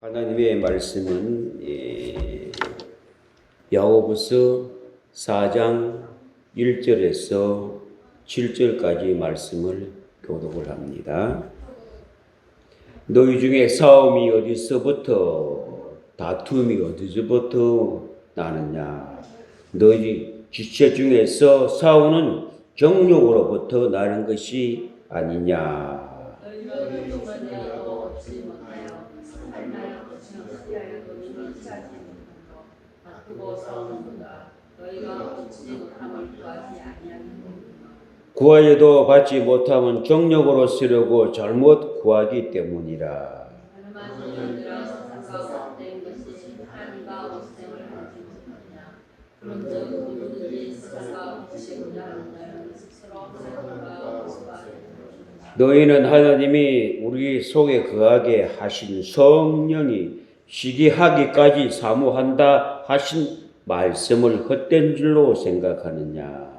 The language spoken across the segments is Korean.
하나님의 말씀은 야고보서 4장 1절에서 7절까지 말씀을 교독을 합니다. 너희 중에 싸움이 어디서부터 다툼이 어디서부터 나느냐? 너희 지체 중에서 싸우는 정욕으로부터 나는 것이 아니냐? 구하여도 받지 못하면 정욕으로 쓰려고 잘못 구하기 때문이라. 너희는 하나님이 우리 속에 거하게 하신 성령이 시기하기까지 사모한다 하신 말씀을 헛된 줄로 생각하느냐?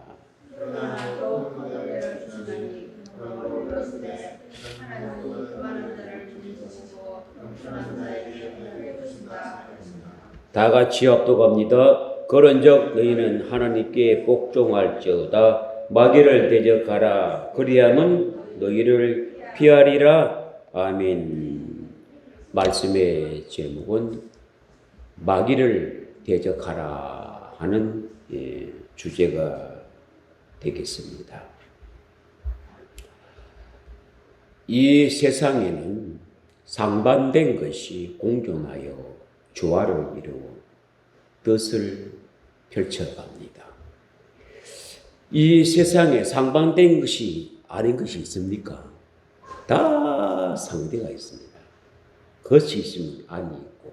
다 같이 합독합니다. 그런즉 너희는 하나님께 복종할지어다. 마귀를 대적하라. 그리하면 너희를 피하리라. 아멘. 말씀의 제목은 마귀를 대적하라 하는 주제가 되겠습니다. 이 세상에는 상반된 것이 공존하여 조화를 이루고 뜻을 펼쳐갑니다. 이 세상에 상반된 것이 아닌 것이 있습니까? 다 상대가 있습니다. 것이 있으면 안이 있고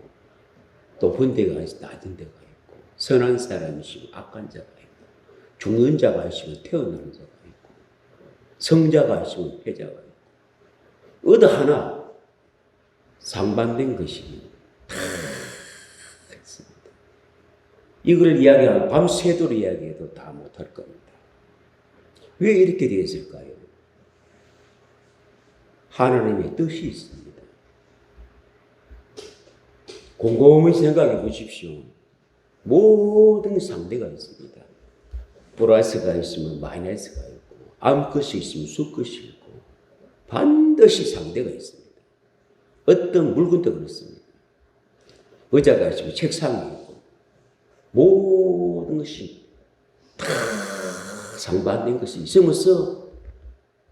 높은 데가 있으면 낮은 데가 있고 선한 사람이 있으면 악한 자가 있고 죽는 자가 있으면 태어나는 자가 있고 성자가 있으면 패자가 있고 어디 하나 상반된 것이 다 있습니다. 이걸 이야기하면 밤새도록 이야기해도 다 못할 겁니다. 왜 이렇게 되었을까요? 하나님의 뜻이 있습니다. 곰곰이 생각해 보십시오. 모든 상대가 있습니다. 플러스가 있으면 마이너스가 있고 암것이 있으면 수것이 있고 반드시 상대가 있습니다. 어떤 물건도 그렇습니다. 의자가 있으면 책상이 있고 모든 것이 다 상반된 것이 있으면서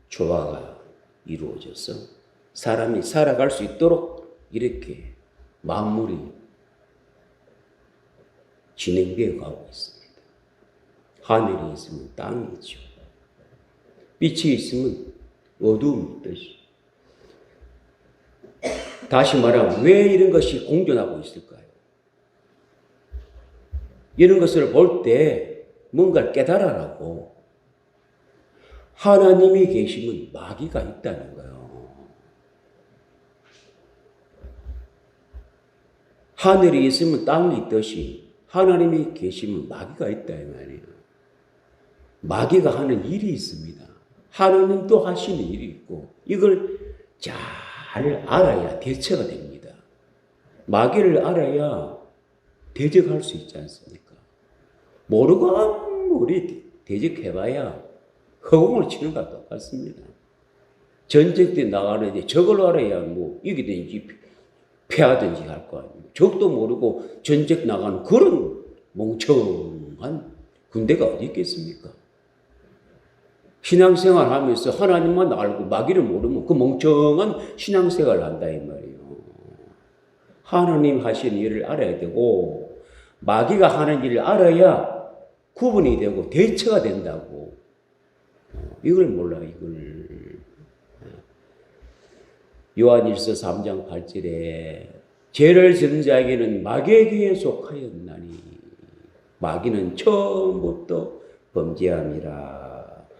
조화가 이루어져서 사람이 살아갈 수 있도록 이렇게 만물이 진행되어 가고 있습니다. 하늘이 있으면 땅이 있죠. 빛이 있으면 어두움이 있듯이. 다시 말하면 왜 이런 것이 공존하고 있을까요? 이런 것을 볼 때 뭔가를 깨달아라고 하나님이 계시면 마귀가 있다는 거예요. 하늘이 있으면 땅이 있듯이 하나님이 계시면 마귀가 있다 이 말이에요. 마귀가 하는 일이 있습니다. 하나님도 하시는 일이 있고 이걸 잘 알아야 대처가 됩니다. 마귀를 알아야 대적할 수 있지 않습니까? 모르고 아무리 대적해봐야 허공을 치는 것과 똑같습니다. 전쟁 때 나가는데 적을 알아야 뭐 이기든지 패하든지 할 거 아닙니까? 적도 모르고 전쟁 나가는 그런 멍청한 군대가 어디 있겠습니까? 신앙생활 하면서 하나님만 알고 마귀를 모르면 그 멍청한 신앙생활을 한다 이 말이에요. 하나님 하시는 일을 알아야 되고 마귀가 하는 일을 알아야 구분이 되고 대처가 된다고. 이걸 몰라 이걸. 요한일서 3장 8절에 죄를 지은 자에게는 마귀에게 속하였나니 마귀는 처음부터 범죄함이라.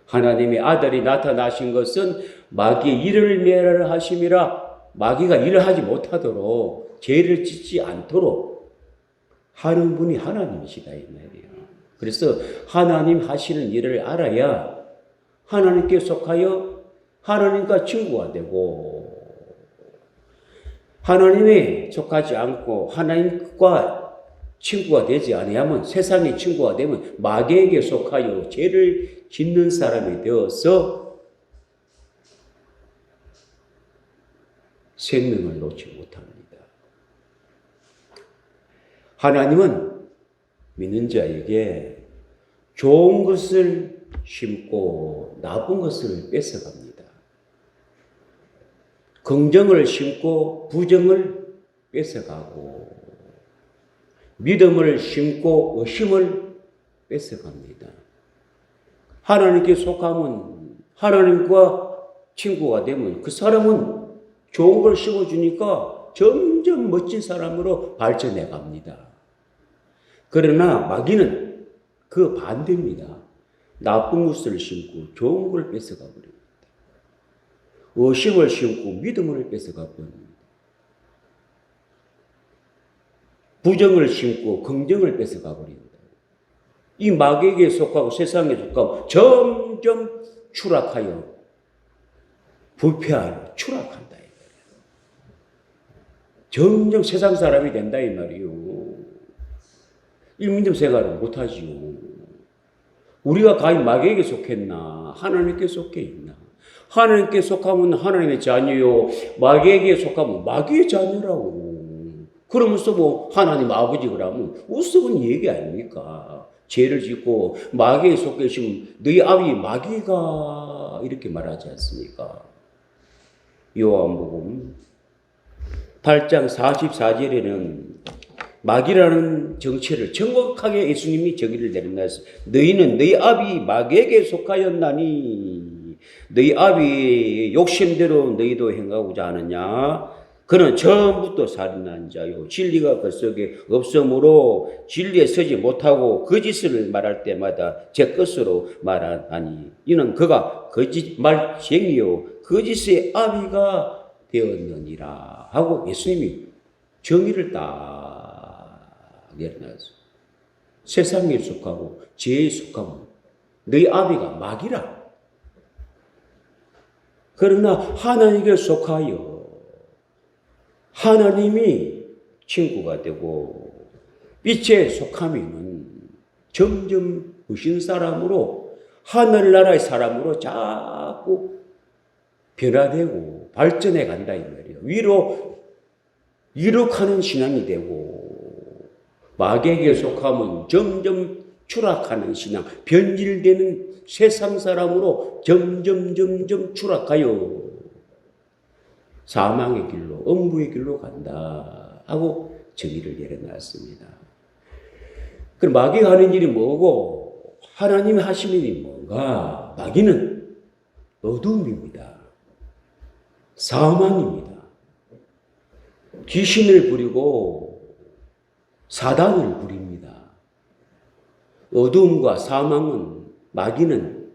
하나님의 아들이 나타나신 것은 마귀의 일을 멸하심이라. 마귀가 일을 하지 못하도록 죄를 짓지 않도록 하는 분이 하나님이시다 이 말이에요. 그래서 하나님 하시는 일을 알아야 하나님께 속하여 하나님과 친구가 되고 하나님에 속하지 않고 하나님과 친구가 되지 아니하면 세상의 친구가 되면 마귀에게 속하여 죄를 짓는 사람이 되어서 생명을 놓지 못합니다. 하나님은 믿는 자에게 좋은 것을 심고 나쁜 것을 뺏어갑니다. 긍정을 심고 부정을 뺏어가고 믿음을 심고 의심을 뺏어갑니다. 하나님께 속하면 하나님과 친구가 되면 그 사람은 좋은 걸 심어주니까 점점 멋진 사람으로 발전해 갑니다. 그러나 마귀는 그 반대입니다. 나쁜 것을 심고 좋은 걸 뺏어가 버립니다. 의심을 심고 믿음을 뺏어가 버립니다. 부정을 심고 긍정을 뺏어가 버립니다. 이 마귀에게 속하고 세상에 속하고 점점 추락하여 부패하여 추락한다. 점점 세상 사람이 된다 이 말이요. 이 믿음 생활을 못하지요. 우리가 과연 마귀에게 속했나 하나님께 속해 있나? 하나님께 속하면 하나님의 자녀요, 마귀에게 속하면 마귀의 자녀라고. 그러면서 뭐 하나님 아버지 그러면 우스운 얘기 아닙니까? 죄를 짓고 마귀에 속해 있으면 너희 아비 마귀가 이렇게 말하지 않습니까? 요한복음 8장 44절에는 마귀라는 정체를 정확하게 예수님이 정의를 내려놨어요. 너희는 너희 아비 마귀에게 속하였나니 너희 아비 욕심대로 너희도 행하고자 하느냐? 그는 처음부터 살인한 자요 진리가 그 속에 없으므로 진리에 서지 못하고 거짓을 말할 때마다 제 것으로 말하니 이는 그가 거짓말쟁이요 거짓의 아비가 되었느니라 하고 예수님이 정의를 딱 내려놨어요. 세상에 속하고 죄에 속하고 너희 아비가 마귀라. 그러나 하나님께 속하여 하나님이 친구가 되고 빛에 속하면은 점점 의신 사람으로 하늘나라의 사람으로 자꾸 변화되고 발전해 간다 이 말이에요. 위로 이룩하는 신앙이 되고 마귀에게 속하면 점점 추락하는 신앙, 변질되는 세상 사람으로 점점 추락하여 사망의 길로, 엄부의 길로 간다 하고 정의를 내려놨습니다. 그럼 마귀가 하는 일이 뭐고 하나님이 하시는 일이 뭔가? 마귀는 어둠입니다. 사망입니다. 귀신을 부리고 사단을 부립니다. 어둠과 사망은 마귀는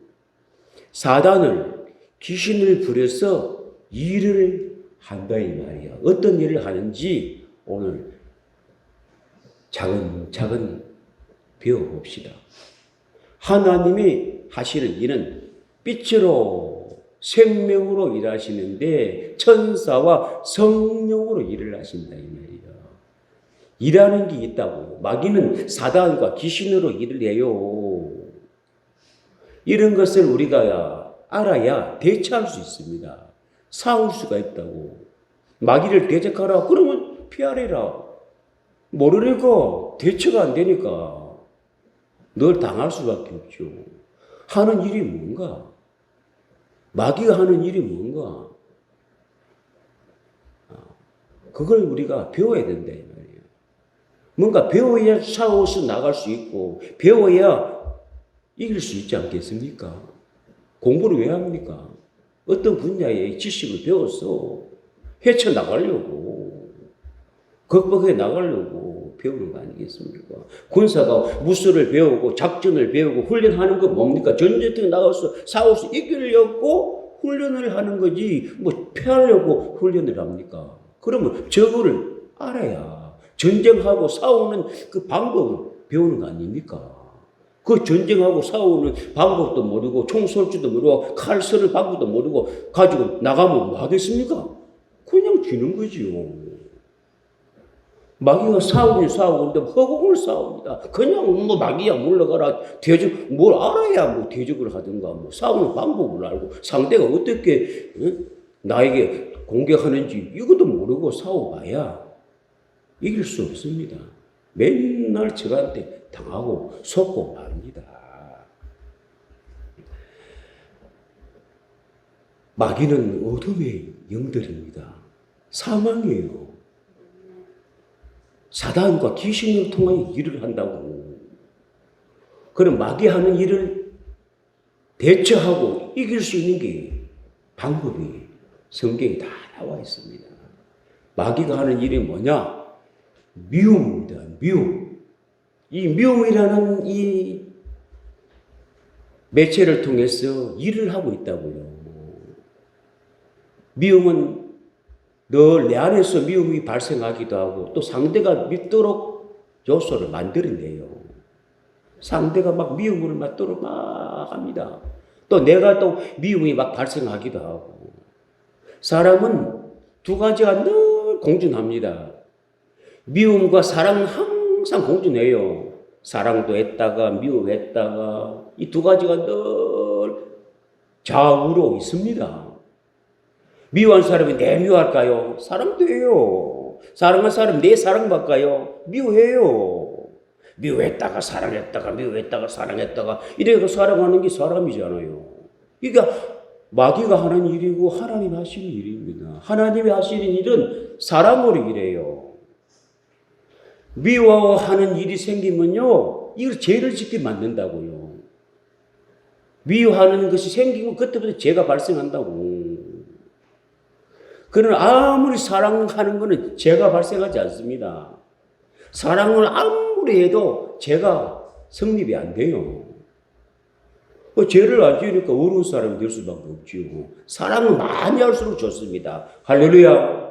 사단을 귀신을 부려서 일을 한다 이 말이야. 어떤 일을 하는지 오늘 차근차근 배워봅시다. 하나님이 하시는 일은 빛으로 생명으로 일하시는데 천사와 성령으로 일을 하신다 이 말이야. 일하는 게 있다고. 마귀는 사단과 귀신으로 일을 해요. 이런 것을 우리가 알아야 대처할 수 있습니다. 싸울 수가 있다고. 마귀를 대적하라 그러면 피하래라. 모르니까 대처가 안 되니까 늘 당할 수밖에 없죠. 하는 일이 뭔가? 마귀가 하는 일이 뭔가? 그걸 우리가 배워야 된다 이 말이에요. 뭔가 배워야 싸워서 나갈 수 있고 배워야 이길 수 있지 않겠습니까? 공부를 왜 합니까? 어떤 분야의 지식을 배워서 헤쳐나가려고, 극복해 나가려고 배우는 거 아니겠습니까? 군사가 무술을 배우고 작전을 배우고 훈련하는 거 뭡니까? 전쟁터에 나가서 싸워서 이기려고 훈련을 하는 거지 뭐 피하려고 훈련을 합니까? 그러면 저거를 알아야 전쟁하고 싸우는 그 방법을 배우는 거 아닙니까? 그 전쟁하고 싸우는 방법도 모르고 총 쏠 줄도 모르고 칼 쏘는 방법도 모르고 가지고 나가면 뭐 하겠습니까? 그냥 지는 거지요. 마귀가 싸우는데 허공을 싸웁니다. 그냥 뭐 마귀야 물러가라. 대적, 뭘 알아야 뭐 대적을 하든가 뭐 싸우는 방법을 알고 상대가 어떻게 나에게 공격하는지 이것도 모르고 싸워봐야 이길 수 없습니다. 맨날 저한테 당하고 속고 맙니다. 마귀는 어둠의 영들입니다. 사망이에요. 사단과 귀신을 통하여 일을 한다고. 그럼 마귀 하는 일을 대처하고 이길 수 있는 게 방법이 성경에 다 나와 있습니다. 마귀가 하는 일이 뭐냐? 미움입니다. 미움. 이 미움이라는 이 매체를 통해서 일을 하고 있다고요. 미움은 늘 내 안에서 미움이 발생하기도 하고 또 상대가 믿도록 요소를 만들어내요. 상대가 막 미움을 맞도록 막 합니다. 또 내가 또 미움이 막 발생하기도 하고. 사람은 두 가지가 늘 공존합니다. 미움과 사랑은 항상 공존해요. 사랑도 했다가 미움했다가 이 두 가지가 늘 좌우로 있습니다. 미워한 사람이 내 미워할까요? 사랑도 해요. 사랑한 사람 내 사랑받까요? 미워해요. 미워했다가 사랑했다가 미워했다가 사랑했다가 이래서 사랑하는 게 사람이잖아요. 그러니까 마귀가 하는 일이고 하나님 하시는 일입니다. 하나님이 하시는 일은 사람으로 일해요. 미워하는 일이 생기면요, 이걸 죄를 짓게 만든다고요. 미워하는 것이 생기면 그때부터 죄가 발생한다고. 그러나 아무리 사랑하는 것은 죄가 발생하지 않습니다. 사랑을 아무리 해도 죄가 성립이 안 돼요. 죄를 안 지으니까 어려운 사람이 될 수밖에 없지요. 사랑은 많이 할수록 좋습니다. 할렐루야.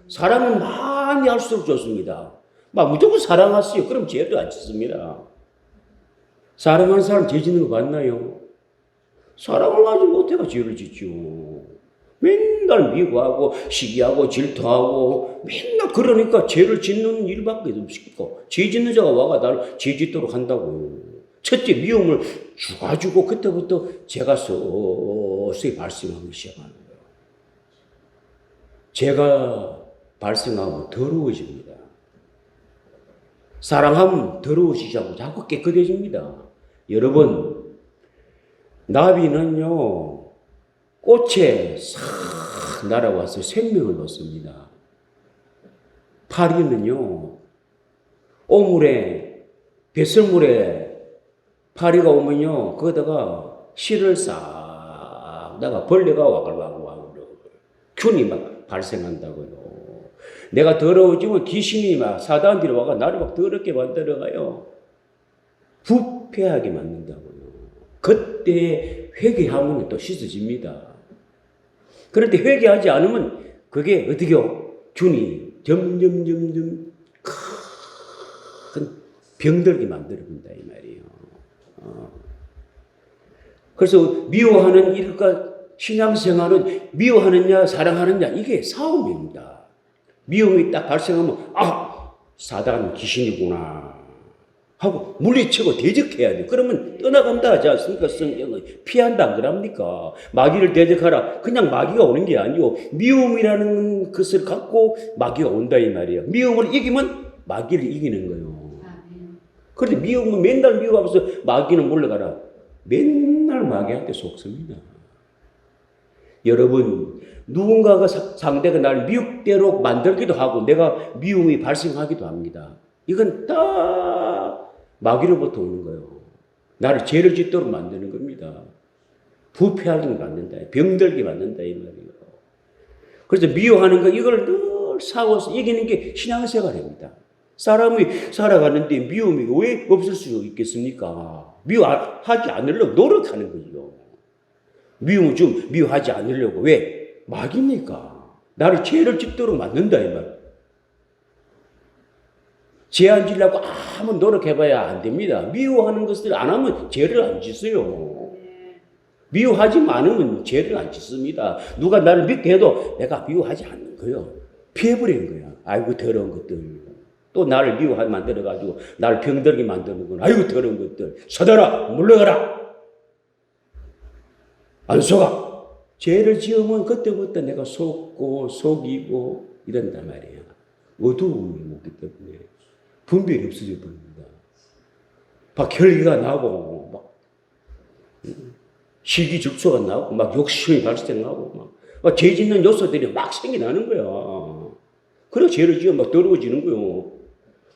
사랑은 많이 할수록 좋습니다. 막 무조건 사랑하세요. 그럼 죄도 안 짓습니다. 사랑하는 사람 죄 짓는 거 맞나요? 사랑을 하지 못해가 죄를 짓죠. 맨날 미워하고 시기하고 질투하고 맨날 그러니까 죄를 짓는 일밖에 없고 죄 짓는 자가 와가 나를 죄 짓도록 한다고요. 첫째 미움을 주가지고 그때부터 죄가 서서히 발생하기 시작하는 거예요. 죄가 발생하고 더러워집니다. 사랑하면 더러워지지 않고 자꾸 깨끗해집니다. 여러분, 나비는요, 꽃에 싹 날아와서 생명을 얻습니다. 파리는요, 오물에, 배설물에 파리가 오면요, 거기다가 실을 싹 나가 벌레가 와글와글 균이 막 발생한다고요. 내가 더러워지면 귀신이 막 사단들이 와가 나를 막 더럽게 만들어가요. 부패하게 만든다고요. 그때 회개하면 또 씻어집니다. 그런데 회개하지 않으면 그게 어떻게요? 균이 점점 큰 병들게 만들어본다 이 말이에요. 그래서 미워하는 일과 신앙생활은 미워하느냐 사랑하느냐 이게 싸움입니다. 미움이 딱 발생하면 사단 귀신이구나 하고 물리치고 대적해야 돼. 그러면 떠나간다 하지 않습니까? 성경은 피한다 그럽니까? 마귀를 대적하라. 그냥 마귀가 오는 게 아니고 미움이라는 것을 갖고 마귀가 온다 이 말이에요. 미움을 이기면 마귀를 이기는 거예요. 그런데 미움은 맨날 미워하면서 마귀는 물러가라. 맨날 마귀한테 속습니다. 여러분, 누군가가 상대가 나를 미혹대로 만들기도 하고 내가 미움이 발생하기도 합니다. 이건 다 마귀로부터 오는 거예요. 나를 죄를 짓도록 만드는 겁니다. 부패하게 만든다. 병들게 만든다 이 말이에요. 그래서 미워하는 거 이걸 늘 싸워서 이기는 게 신앙생활입니다. 사람이 살아가는데 미움이 왜 없을 수 있겠습니까? 미워하지 않으려고 노력하는 거죠. 미움을 좀 미워하지 않으려고. 왜? 마귀니까. 나를 죄를 짓도록 만든다 이 말. 죄 안 지려고 아무 노력해봐야 안 됩니다. 미워하는 것을 안 하면 죄를 안 짓어요. 미워하지 않으면 죄를 안 짓습니다. 누가 나를 믿게 해도 내가 미워하지 않는 거예요. 피해버리는 거야. 아이고 더러운 것들. 또 나를 미워하게 만들어가지고 나를 병들게 만드는구나. 아이고 더러운 것들. 서더라 물러가라. 안 속아. 죄를 지으면 그때부터 내가 속고 속이고 이런단 말이야. 어두움이 없기 때문에 분별이 없어져 버립니다. 막 혈기가 나고 막 시기죽소가 나고 막 욕심이 발생하고 막 죄 짓는 요소들이 막 생겨나는 거야. 그래 죄를 지어 막 더러워지는 거요.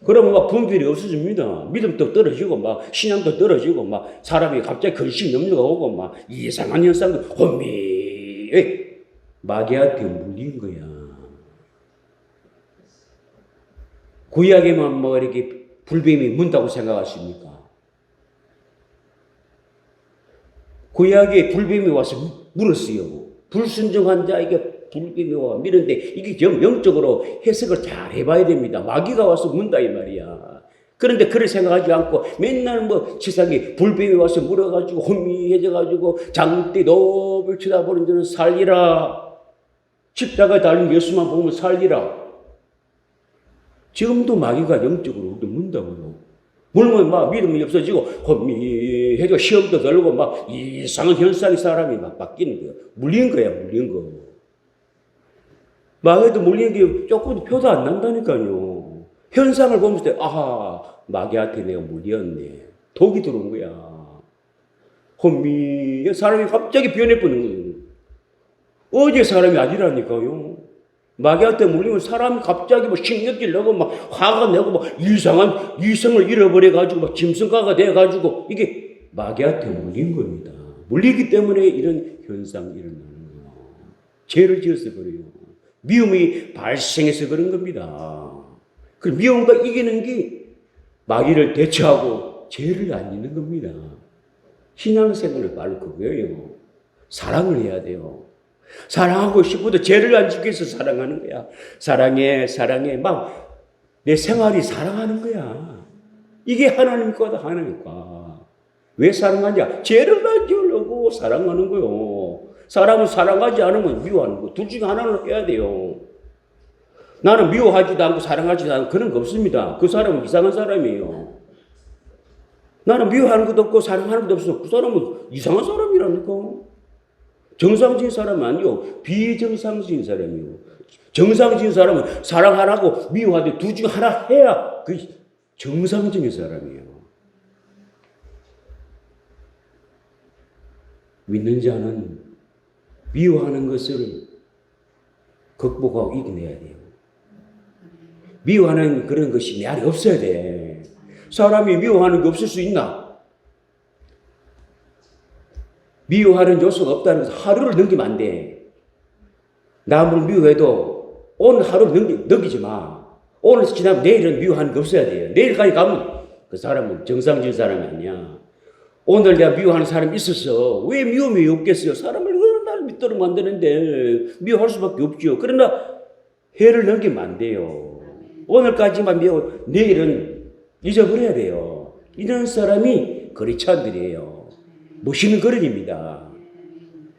그러면 막 분별이 없어집니다. 믿음도 떨어지고 막 신앙도 떨어지고 막 사람이 갑자기 근심 염려가 오고 막 이상한 현상도 혼미 마귀한테 물린 거야. 구약에만 뭐 이렇게 불뱀이 문다고 생각하십니까? 구약에 불뱀이 와서 물었어요. 불순종한 자에게 불뱀이 와 미는데 이게 영적으로 해석을 잘 해봐야 됩니다. 마귀가 와서 문다 이 말이야. 그런데 그를 생각하지 않고 맨날 뭐 세상에 불뱀이 와서 물어가지고 혼미해져가지고 장대 높을 쳐다보는 자는 살리라. 십자가에 달린 예수만 보면 살리라. 지금도 마귀가 영적으로 문다고요. 물면 막 믿음이 없어지고 혼미해지고 시험도 들고 막 이상한 현상이 사람이 막 바뀌는 거예요. 물린 거야, 물린 거. 마귀도 물리는 게 조금 표도 안 난다니까요. 현상을 보면서 아하, 마귀한테 내가 물렸네. 독이 들어온 거야. 혼미해 사람이 갑자기 변해버리는 거예요. 어제 사람이 아니라니까요. 마귀한테 물리면 사람이 갑자기 뭐 신경질 내고 막 화가 내고 막 이상한 이성을 잃어버려가지고 막 짐승가가 돼가지고 이게 마귀한테 물린 겁니다. 물리기 때문에 이런 현상이 일어나는 거예요. 죄를 지어서 그래요. 미움이 발생해서 그런 겁니다. 그 미움과 이기는 게 마귀를 대처하고 죄를 안 짓는 겁니다. 신앙생활을 바로 그거예요. 사랑을 해야 돼요. 사랑하고 싶어도 죄를 안 지기 위해서 사랑하는 거야. 사랑해, 사랑해. 막 내 생활이 사랑하는 거야. 이게 하나님과다, 하나님과. 왜 사랑하냐? 죄를 안 지으려고 사랑하는 거요. 사람은 사랑하지 않으면 미워하는 거. 둘 중에 하나는 해야 돼요. 나는 미워하지도 않고 사랑하지도 않고 그런 거 없습니다. 그 사람은 이상한 사람이에요. 나는 미워하는 것도 없고 사랑하는 것도 없어. 그 사람은 이상한 사람이라니까. 정상적인 사람은 아니요. 비정상적인 사람이요. 정상적인 사람은 사랑하라고 미워하되 둘 중에 하나 해야 그 정상적인 사람이에요. 믿는 자는 미워하는 것을 극복하고 이겨내야 돼요. 미워하는 그런 것이 내 안에 없어야 돼. 사람이 미워하는 게 없을 수 있나? 미워하는 요소가 없다는 것은 하루를 넘기면 안 돼. 남을 미워해도 오늘 하루를 넘기지 마. 오늘 지나면 내일은 미워하는 게 없어야 돼요. 내일까지 가면 그 사람은 정상적인 사람이 아니야. 오늘 내가 미워하는 사람이 있어서 왜 미움이 없겠어요? 사람을 얼마나 믿도록 만드는데 미워할 수밖에 없죠. 그러나 해를 넘기면 안 돼요. 오늘까지만 미워, 내일은 잊어버려야 돼요. 이런 사람이 거리찬들이에요. 멋있는 거린입니다.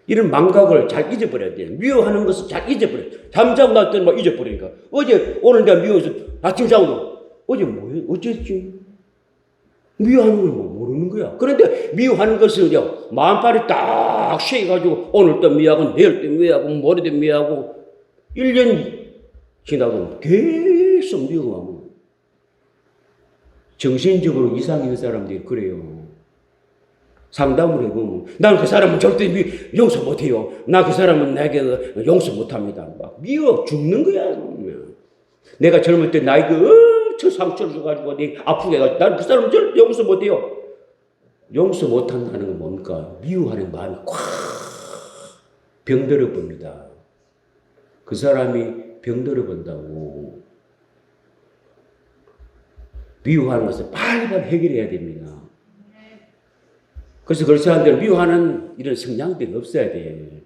이런 망각을 잘 잊어버려야 돼요. 미워하는 것을 잘 잊어버려요. 잠자고 날 때는 막 잊어버리니까. 오늘 내가 미워서 아침 자고 어제 뭐해? 어쨌지? 미워하는 걸 모르는 거야. 그런데 미워하는 것은 마음빨이 딱 쉬어가지고 오늘 또 미워하고 내일 또 미워하고 모레도 미워하고 1년 지나고 계속 미워하고 정신적으로 이상 있는 사람들이 그래요. 상담을 해보면 난 그 사람은 절대 용서 못해요. 나 그 사람은 내게 용서 못합니다. 막 미워 죽는 거야. 내가 젊을 때 나에게 엄청 상처를 줘가지고 아프게 해가지고 난 그 사람은 절대 용서 못해요. 용서 못한다는 건 뭡니까? 미워하는 마음이 꽉 병들어 봅니다. 그 사람이 병들어 본다고. 미워하는 것을 빨리빨리 해결해야 됩니다. 그래서 그런 사람들은 미워하는 이런 성향들이 없어야 돼.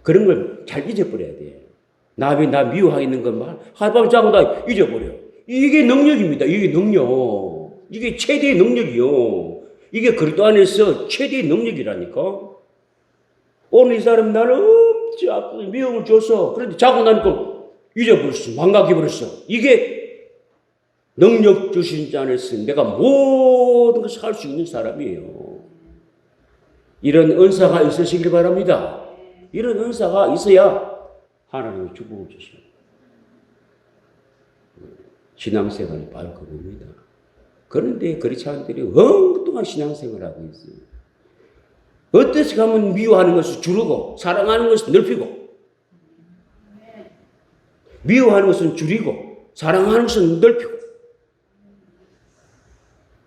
그런 걸 잘 잊어버려야 돼. 나 미워하고 있는 것만 하룻밤 자고 나 잊어버려. 이게 능력입니다. 이게 능력. 이게 최대의 능력이요. 이게 그리스도 안에서 최대의 능력이라니까. 오늘 이 사람 나를 엄청 미움을 줘서 그런데 자고 나니까 잊어버렸어. 망각해버렸어. 이게 능력 주신 자 안에서 내가 모든 것을 할 수 있는 사람이에요. 이런 은사가 있으시길 바랍니다. 이런 은사가 있어야 하나님의 축복을 주십니다. 신앙생활이 바로 그겁니다. 그런데 그리스도인들이 엉뚱한 신앙생활을 하고 있어요. 어떻게 하면 미워하는 것을 줄이고 사랑하는 것을 넓히고 미워하는 것은 줄이고 사랑하는 것은 넓히고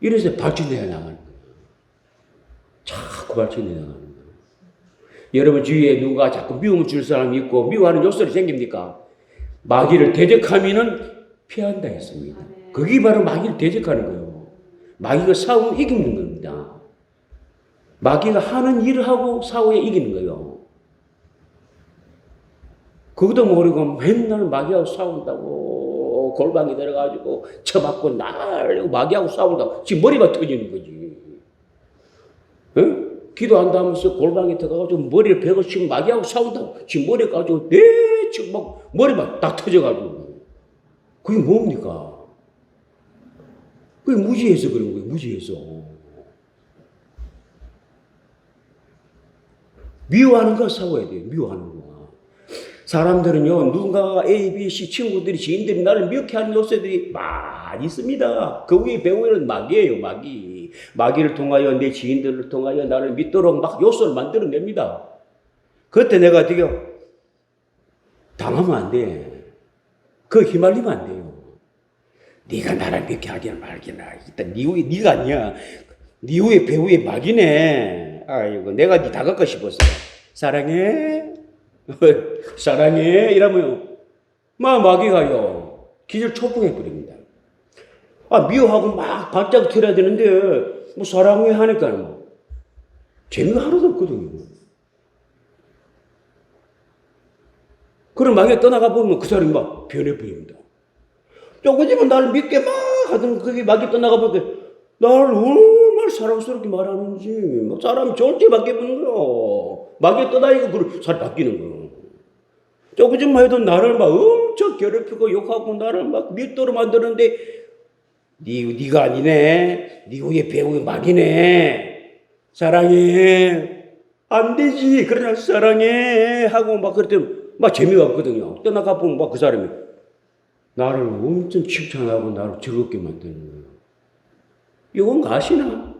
이래서 발전해야 나가는 거예요. 자꾸 발전해 나가는 거예요. 여러분 주위에 누가 자꾸 미움을 줄 사람이 있고 미워하는 요소리 생깁니까? 마귀를 대적하면은 피한다 했습니다. 그게 바로 마귀를 대적하는 거예요. 마귀가 싸우면 이기는 겁니다. 마귀가 하는 일을 하고 싸워야 이기는 거예요. 그것도 모르고 맨날 마귀하고 싸운다고 골방에 들어가지고 쳐맞고 나가려고 마귀하고 싸운다고 지금 머리가 터지는 거지. 응? 기도한다면서 골방에 들어가가지고 머리를 베고 지금 마귀하고 싸운다고 지금 머리 가지고 지금 막 머리만 딱 터져가지고 그게 뭡니까? 그게 무지해서 그런 거예요. 무지해서. 미워하는 거 싸워야 돼요. 미워하는 거. 사람들은요, 누군가가 A, B, C 친구들이, 지인들이 나를 미혹해하는 요소들이 많이 있습니다. 그 위에 배우는 마귀예요, 마귀. 마귀를 통하여 내 지인들을 통하여 나를 믿도록 막 요소를 만들어냅니다. 그때 내가 되게 당하면 안 돼. 그 휘말리면 안 돼요. 네가 나를 믿게 하기나 말기나. 일단 네가 아니야. 네 위에 배우의 마귀네. 아이고, 내가 네 다가가 싶었어. 사랑해. 사랑해 이러면 마귀가요 기절 초풍해버립니다. 미워하고 막 발작 튀어야 되는데 뭐 사랑해 하니까 뭐 재미가 하나도 없거든요. 그럼 마귀가 떠나가 보면 그 사람이 막 변해버립니다. 조금이면 나를 믿게 막 하던 그게 마귀 떠나가 보니까 나를 얼마나 사랑스럽게 말하는지 뭐 사람이 좋을지 바뀌는 거요. 마귀 떠나니까 그 사람이 바뀌는 거요. 조금만 해도 나를 막 엄청 괴롭히고 욕하고 나를 막 믿도록 만드는데 네가 아니네. 네 위에 배우의 마귀네. 사랑해. 안 되지. 그러냐 사랑해 하고 막 그랬더니 막 재미가 없거든요. 떠나가 보면 막 그 사람이 나를 엄청 칭찬하고 나를 즐겁게 만드는 거예요. 이건 아시나?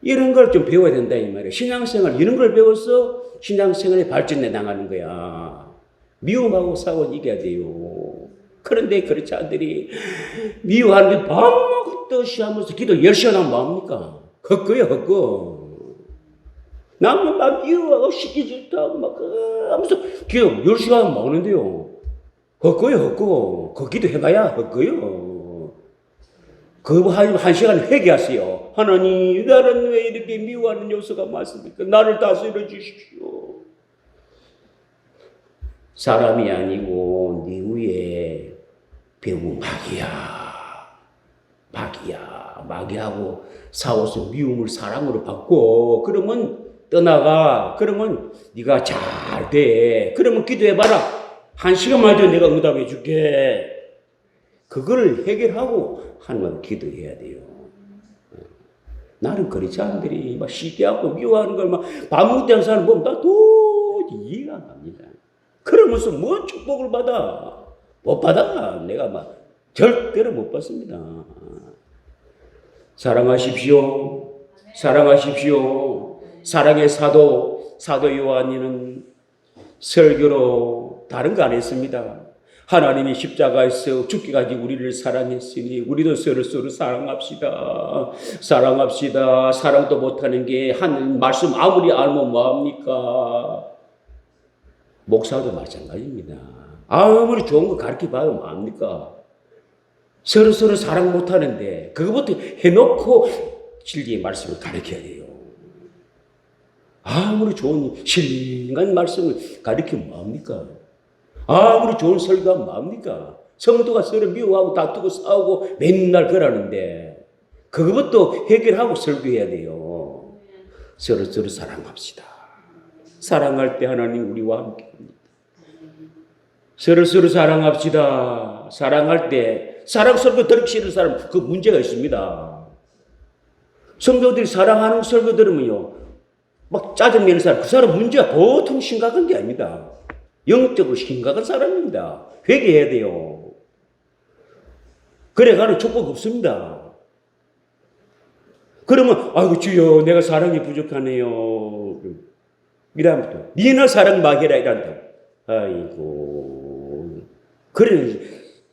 이런 걸 좀 배워야 된다 이 말이에요. 신앙생활 이런 걸 배워서 신앙생활에 발전해 나가는 거야. 미움하고 싸워 이겨야 돼요. 그런데 그리스도인들이 미워하는 게 밥 먹듯이 하면서 기도 10시간 하면 뭐합니까? 헛거야 헛거. 나는 막 미워하고 시키지 못하고 막 하면서 기도 10시간 하면 먹는데요. 헛거야 헛거. 그 기도 해봐야 헛거요. 그 한 시간 회개하세요. 하나님, 나는 왜 이렇게 미워하는 요소가 많습니까? 나를 다스려 주십시오. 사람이 아니고 네 위에 배우 마귀야. 마귀하고 싸워서 미움을 사랑으로 받고 그러면 떠나가. 그러면 네가 잘 돼. 그러면 기도해봐라. 한 시간만 해도 내가 응답해 줄게. 그걸 해결하고 하나님을 기도해야 돼요. 나는 그리스도인들이 막 시기하고 미워하는 걸 막 밥 먹는 사람 보면 나 도저히 이해가 안 갑니다. 그러면서 뭔 축복을 받아? 못 받아. 내가 막 절대로 못 받습니다. 사랑하십시오. 사랑하십시오. 사랑의 사도 요한이는 설교로 다른 거 안 했습니다. 하나님이 십자가에서 죽기까지 우리를 사랑했으니 우리도 서로 사랑합시다. 사랑합시다. 사랑도 못하는 게 하나님 말씀 아무리 알면 뭐합니까? 목사도 마찬가지입니다. 아무리 좋은 거 가르쳐봐요 뭐합니까? 서로 사랑 못하는데 그것부터 해놓고 진리의 말씀을 가르쳐야 돼요. 아무리 좋은 신령한 말씀을 가르치면 뭐합니까? 아무리 좋은 설교하면 뭐합니까? 성도가 서로 미워하고 다투고 싸우고 맨날 그러는데 그것도 해결하고 설교해야 돼요. 서로 사랑합시다. 사랑할 때 하나님 우리와 함께합니다. 서로 사랑합시다. 사랑할 때 사랑스럽게 들기 싫은 사람 그 문제가 있습니다. 성도들이 사랑하는 설교 들으면요 막 짜증내는 사람 그 사람 문제가 보통 심각한 게 아닙니다. 영적으로 심각한 사람입니다. 회개해야 돼요. 그래가는 축복 없습니다. 그러면 아이고 주여 내가 사랑이 부족하네요. 이러면 또 니나 사랑 마해라 이란다. 아이고 그래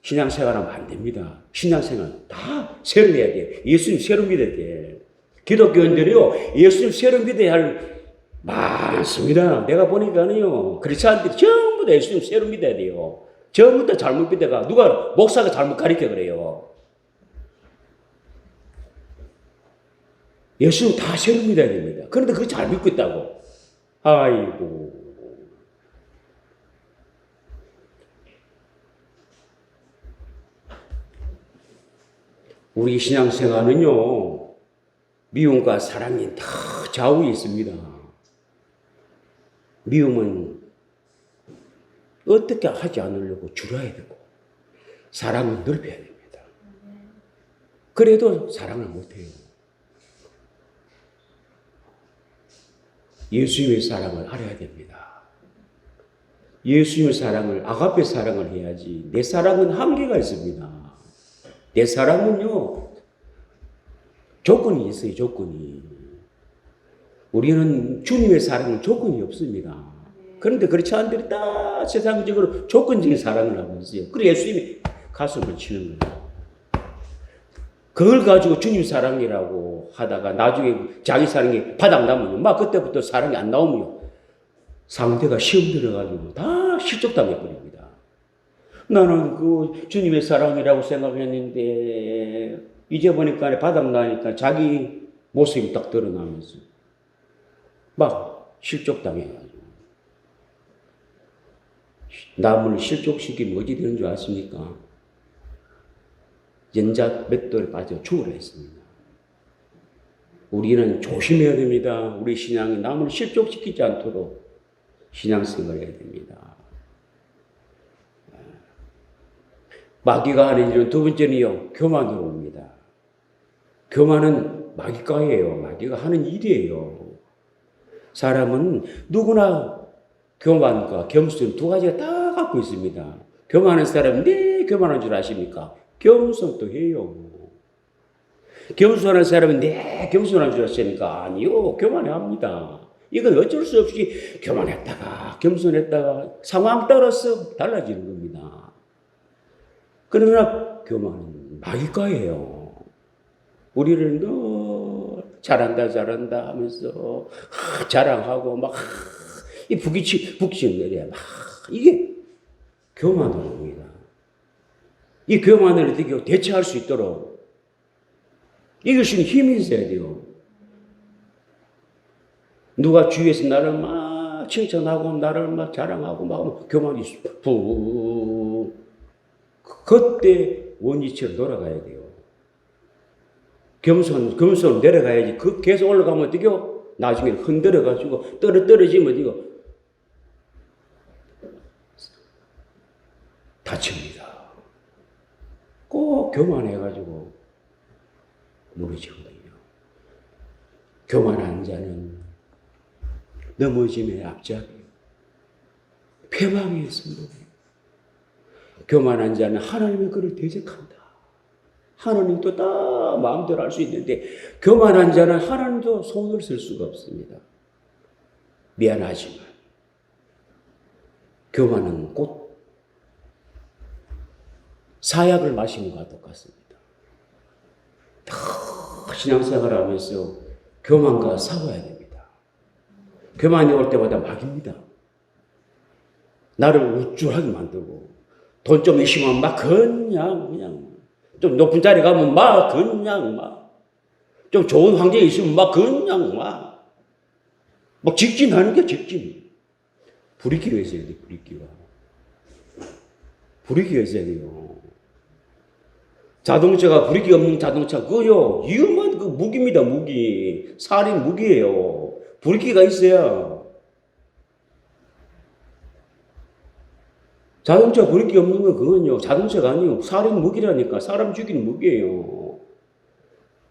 신앙생활하면 안 됩니다. 신앙생활 다 새로 해야 돼요. 예수님 새로 믿어야 돼. 기독교인들이요 예수님 새로 믿어야 할 많습니다. 내가 보니까는요 크리스찬들이 전부 다 예수님 새로 믿어야 돼요. 전부 다 잘못 믿다가 누가 목사가 잘못 가르쳐 그래요. 예수님 다 새로 믿어야 됩니다. 그런데 그거 잘 믿고 있다고. 아이고. 우리 신앙생활은요, 미움과 사랑이 다 좌우에 있습니다. 미움은 어떻게 하지 않으려고 줄여야 되고, 사랑은 넓혀야 됩니다. 그래도 사랑을 못해요. 예수님의 사랑을 알아야 됩니다. 예수님의 사랑을, 아가페 사랑을 해야지. 내 사랑은 한계가 있습니다. 내 사랑은요, 조건이 있어요, 조건이. 우리는 주님의 사랑은 조건이 없습니다. 그런데 그렇지 않은데 다 세상적으로 조건적인 사랑을 하고 있어요. 그래서 예수님이 가슴을 치는 거예요. 그걸 가지고 주님 사랑이라고 하다가 나중에 자기 사랑이 바닥나면요. 막 그때부터 사랑이 안 나오면요. 상대가 시험 들어가지고 다 실족당해버립니다. 나는 그 주님의 사랑이라고 생각했는데 이제 보니까 바닥나니까 자기 모습이 딱 드러나면서 막 실족당해가지고 남을 실족시키면 어찌 되는 줄 아십니까? 연자 맷돌에 빠져 죽으라 했습니다. 우리는 조심해야 됩니다. 우리 신앙이 남을 실족시키지 않도록 신앙생활을 해야 됩니다. 마귀가 하는 일은 두 번째는요, 교만으로 옵니다. 교만은 마귀과예요. 마귀가 하는 일이에요. 사람은 누구나 교만과 겸손 두 가지가 다 갖고 있습니다. 교만한 사람은 네 교만한 줄 아십니까? 겸손도 해요. 겸손한 사람은 네 겸손한 줄 아십니까? 아니요. 교만합니다. 이건 어쩔 수 없이 교만했다가 겸손했다가 상황 따라서 달라지는 겁니다. 그러나 교만은 마귀과예요. 우리를 늘 잘한다 하면서 자랑하고 막 이 북치는 내려야 막 이게 교만입니다. 이 교만을 어떻게 대처할 수 있도록 이길 수 있는 힘이 있어야 돼요. 누가 주위에서 나를 막 칭찬하고 나를 막 자랑하고 막 교만이 부 그때 원위치로 돌아가야 돼요. 겸손 내려가야지. 그 계속 올라가면 어떡해요? 나중에 흔들어가지고 떨어지면 이거 다칩니다. 꼭 교만해가지고 무너지거든요. 교만한 자는 넘어짐의 앞잡이요. 패망의 선봉이에요. 교만한 자는 하나님의 그를 대적한다. 하나님도 다 마음대로 할 수 있는데 교만한 자는 하나님도 손을 쓸 수가 없습니다. 미안하지만 교만은 곧 사약을 마시는 것과 똑같습니다. 신앙생활을 하면서 교만과 싸워야 됩니다. 교만이 올 때마다 막입니다. 나를 우쭐하게 만들고 돈 좀 있으면 막 그냥 좀 높은 자리 가면 막 그냥 좀 좋은 환경에 있으면 막 그냥 막 직진하는 게 직진. 불이기가 있어야 돼. 불이기가 있어야 돼요. 자동차가 브레이크 없는 자동차 그거요 위험한 그 무기입니다. 무기 살인 무기예요. 브레이크가 있어야 자동차 버릴 게 없는 건 그건요. 자동차가 아니요. 사람 무기라니까. 사람 죽이는 무기예요.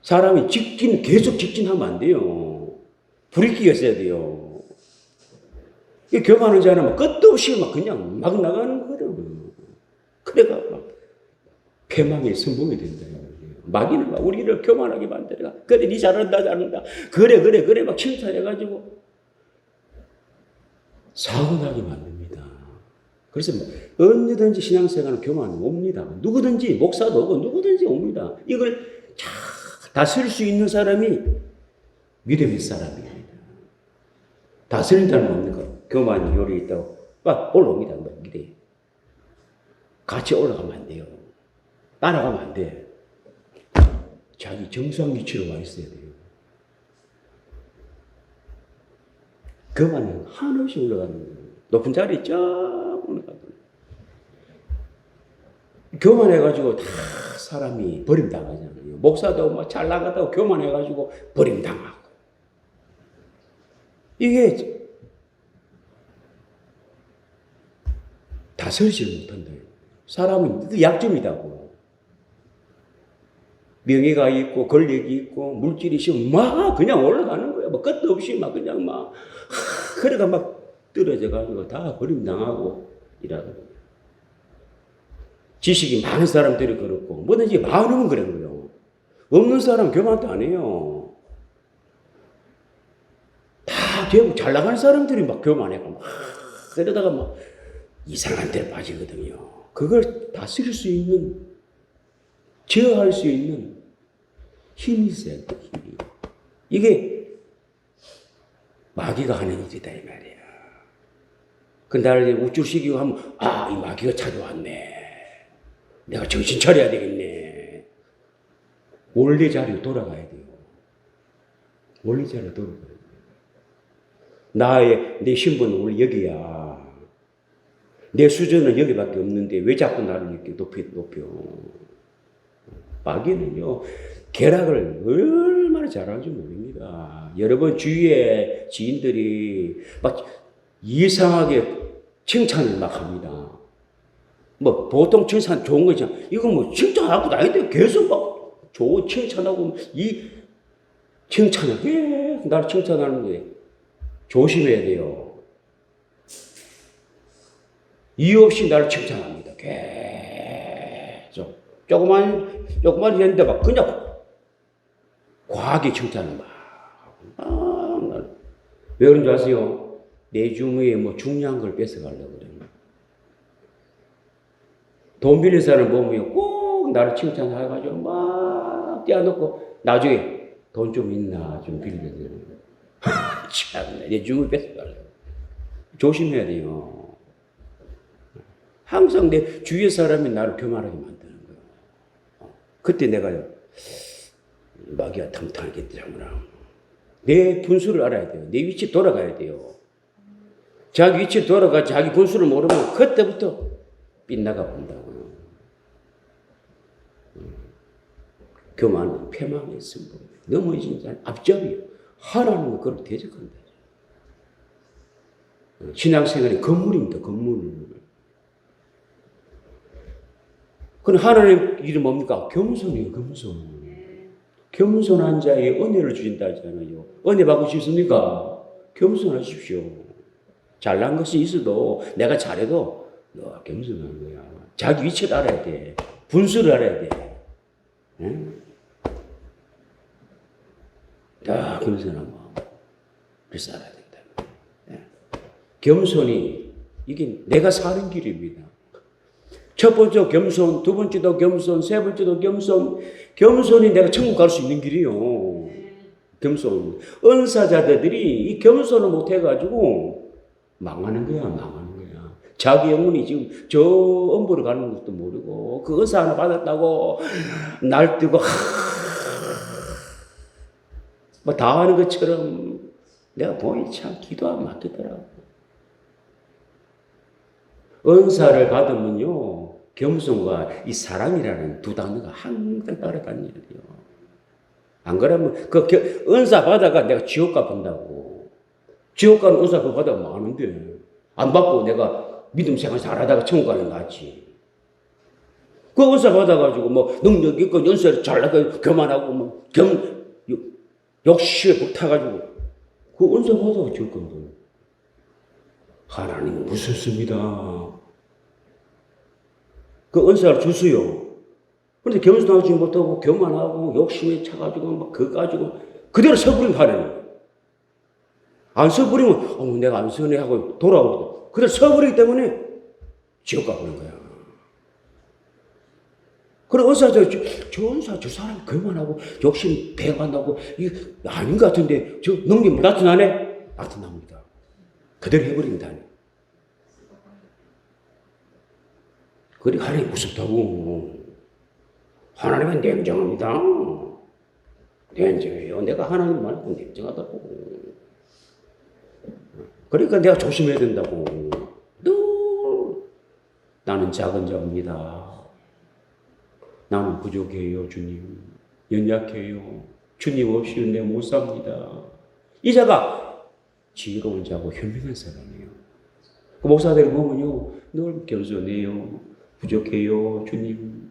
사람이 계속 직진하면 안 돼요. 브레이크가 있어야 돼요. 이 교만한 자는 끝도 없이 그냥 막 나가는 거거든. 그래가 패망의 선봉이 된다. 마귀는 우리를 교만하게 만들어. 그래, 니 잘한다. 그래. 막 칭찬해가지고 사고 나게 만듭니다. 그래서 언제든지 신앙생활은 교만은 옵니다. 누구든지, 목사도 오고 누구든지 옵니다. 이걸 다스릴 수 있는 사람이 믿음의 사람입니다. 다스린다는 뭡니까? 교만이 요리 있다고 막 올라옵니다. 믿어요. 같이 올라가면 안 돼요. 따라가면 안 돼. 자기 정상 위치로 와 있어야 돼요. 교만은 한없이 올라가는 거예요. 높은 자리에 쫙 올라가는 거예요. 교만해가지고 다 사람이 버림당하잖아요. 목사도 막 잘 나가다고 교만해가지고 버림당하고. 이게 다스리지 못한다. 사람은 약점이다고. 명예가 있고 권력이 있고 물질이 있으면 막 그냥 올라가는 거야. 뭐 끝도 없이 막 그냥 막 그래가 막 떨어져가지고 다 버림당하고 이러는 거예요. 지식이 많은 사람들이 그렇고 뭐든지 많으면 그런 거예요. 없는 사람 교만도 안 해요. 다 대부분 잘 나가는 사람들이 막 교만해가 막 그러다가 막 이상한 데로 빠지거든요. 그걸 다스릴 수 있는, 제어할 수 있는 힘이 있어야 돼, 힘이. 이게 마귀가 하는 일이다, 이 말이야. 근데 나를 우쭐시키고 하면, 이 마귀가 찾아왔네. 내가 정신 차려야 되겠네. 원래 자리로 돌아가야 돼요. 원래 자리로 돌아가야 돼요. 내 신분은 원래 여기야. 내 수준은 여기밖에 없는데 왜 자꾸 나를 이렇게 높여. 마귀는요, 계략을 얼마나 잘하는지 모릅니다. 여러분 주위에 지인들이 막 이상하게 칭찬을 막 합니다. 뭐 보통 칭찬 좋은 거잖아. 이건 뭐 칭찬하고 나인데 계속 막 좋은 칭찬하고 이 칭찬을 계속 나를 칭찬하는 거예요. 조심해야 돼요. 이유 없이 나를 칭찬합니다. 계속. 조그만 일인데 막 그냥 과하게 칭찬을 막. 왜 그런 줄 아세요? 내 주머니에 뭐 중요한 걸 뺏어가려고 그래요. 돈 빌린 사람 보면 꼭 나를 칭찬해가지고 막 떼어놓고 나중에 돈 좀 있나 좀 빌려줘요. 참, 내 주머니 뺏어가려고. 조심해야 돼요. 항상 내 주위의 사람이 나를 교만하게 만드는 거예요. 그때 내가 마귀가 탕탕하겠더라구나. 내 분수를 알아야 돼요. 내 위치 돌아가야 돼요. 자기 위치 돌아가 자기 분수를 모르면 그때부터 빗나가 본다고요. 교만은 패망의 승부. 넘어진 자는 앞잡이요. 하나님은 그걸 대적한다. 신앙생활이 건물입니다. 건물. 그럼 하나님 이름 뭡니까? 겸손이에요. 겸손. 겸손한 자에 은혜를 주신다 하잖아요. 은혜 받고 싶습니까? 겸손하십시오. 잘난 것이 있어도 내가 잘해도 너 겸손한 거야. 자기 위치를 알아야 돼. 분수를 알아야 돼. 응? 다 겸손한 마음. 그래서 알아야 된다. 네. 겸손이 이게 내가 사는 길입니다. 첫 번째 겸손, 두 번째도 겸손, 세 번째도 겸손. 겸손이 내가 천국 갈 수 있는 길이요. 겸손. 은사자들이 이 겸손을 못해가지고 망하는 거야, 망하는 거야. 자기 영혼이 지금 저 엄보를 가는 것도 모르고 그 은사 하나 받았다고 날뛰고 뭐 다 하는 것처럼 내가 보니 참 기도하면 맞겠더라고. 은사를 받으면요, 겸손과 이 사랑이라는 두 단어가 항상 따라다녀야 돼요. 안 그러면 은사 받아가 내가 지옥 가본다고. 지옥 가는 은사 그거 받으면 많은데 안 받고 내가 믿음 생활 잘하다가 천국 가는 거 낫지. 그 은사 받아가지고 뭐 능력 있고 연세 잘나고 교만하고 뭐 욕심에 불타가지고 그 은사 받아가 줄 건데 하나님은 무섭습니다. 그 은사를 주세요. 그런데 겸손하지 못하고 교만하고 욕심에 차가지고 막 그거 가지고 그대로 서버리면 하나님. 안 서버리면 내가 안 서네 하고 돌아오고 그대로 서버리기 때문에 지옥 가버린 거야. 그래 은사 저 은사 저 사람 교만하고 욕심 배반하고 이게 아닌 것 같은데 저 능력 나타나네? 나타납니다. 그대로 해버립니다. 그래 하나님 무섭다고. 하나님은 냉정합니다. 냉정해요. 내가 하나님 말고 냉정하다고. 그러니까 내가 조심해야 된다고. 나는 작은 자입니다. 나는 부족해요, 주님. 연약해요. 주님 없이는 내 못 삽니다. 이 자가 지혜로운 자고 현명한 사람이에요. 그 목사들이 보면요, 늘 겸손해요. 부족해요, 주님.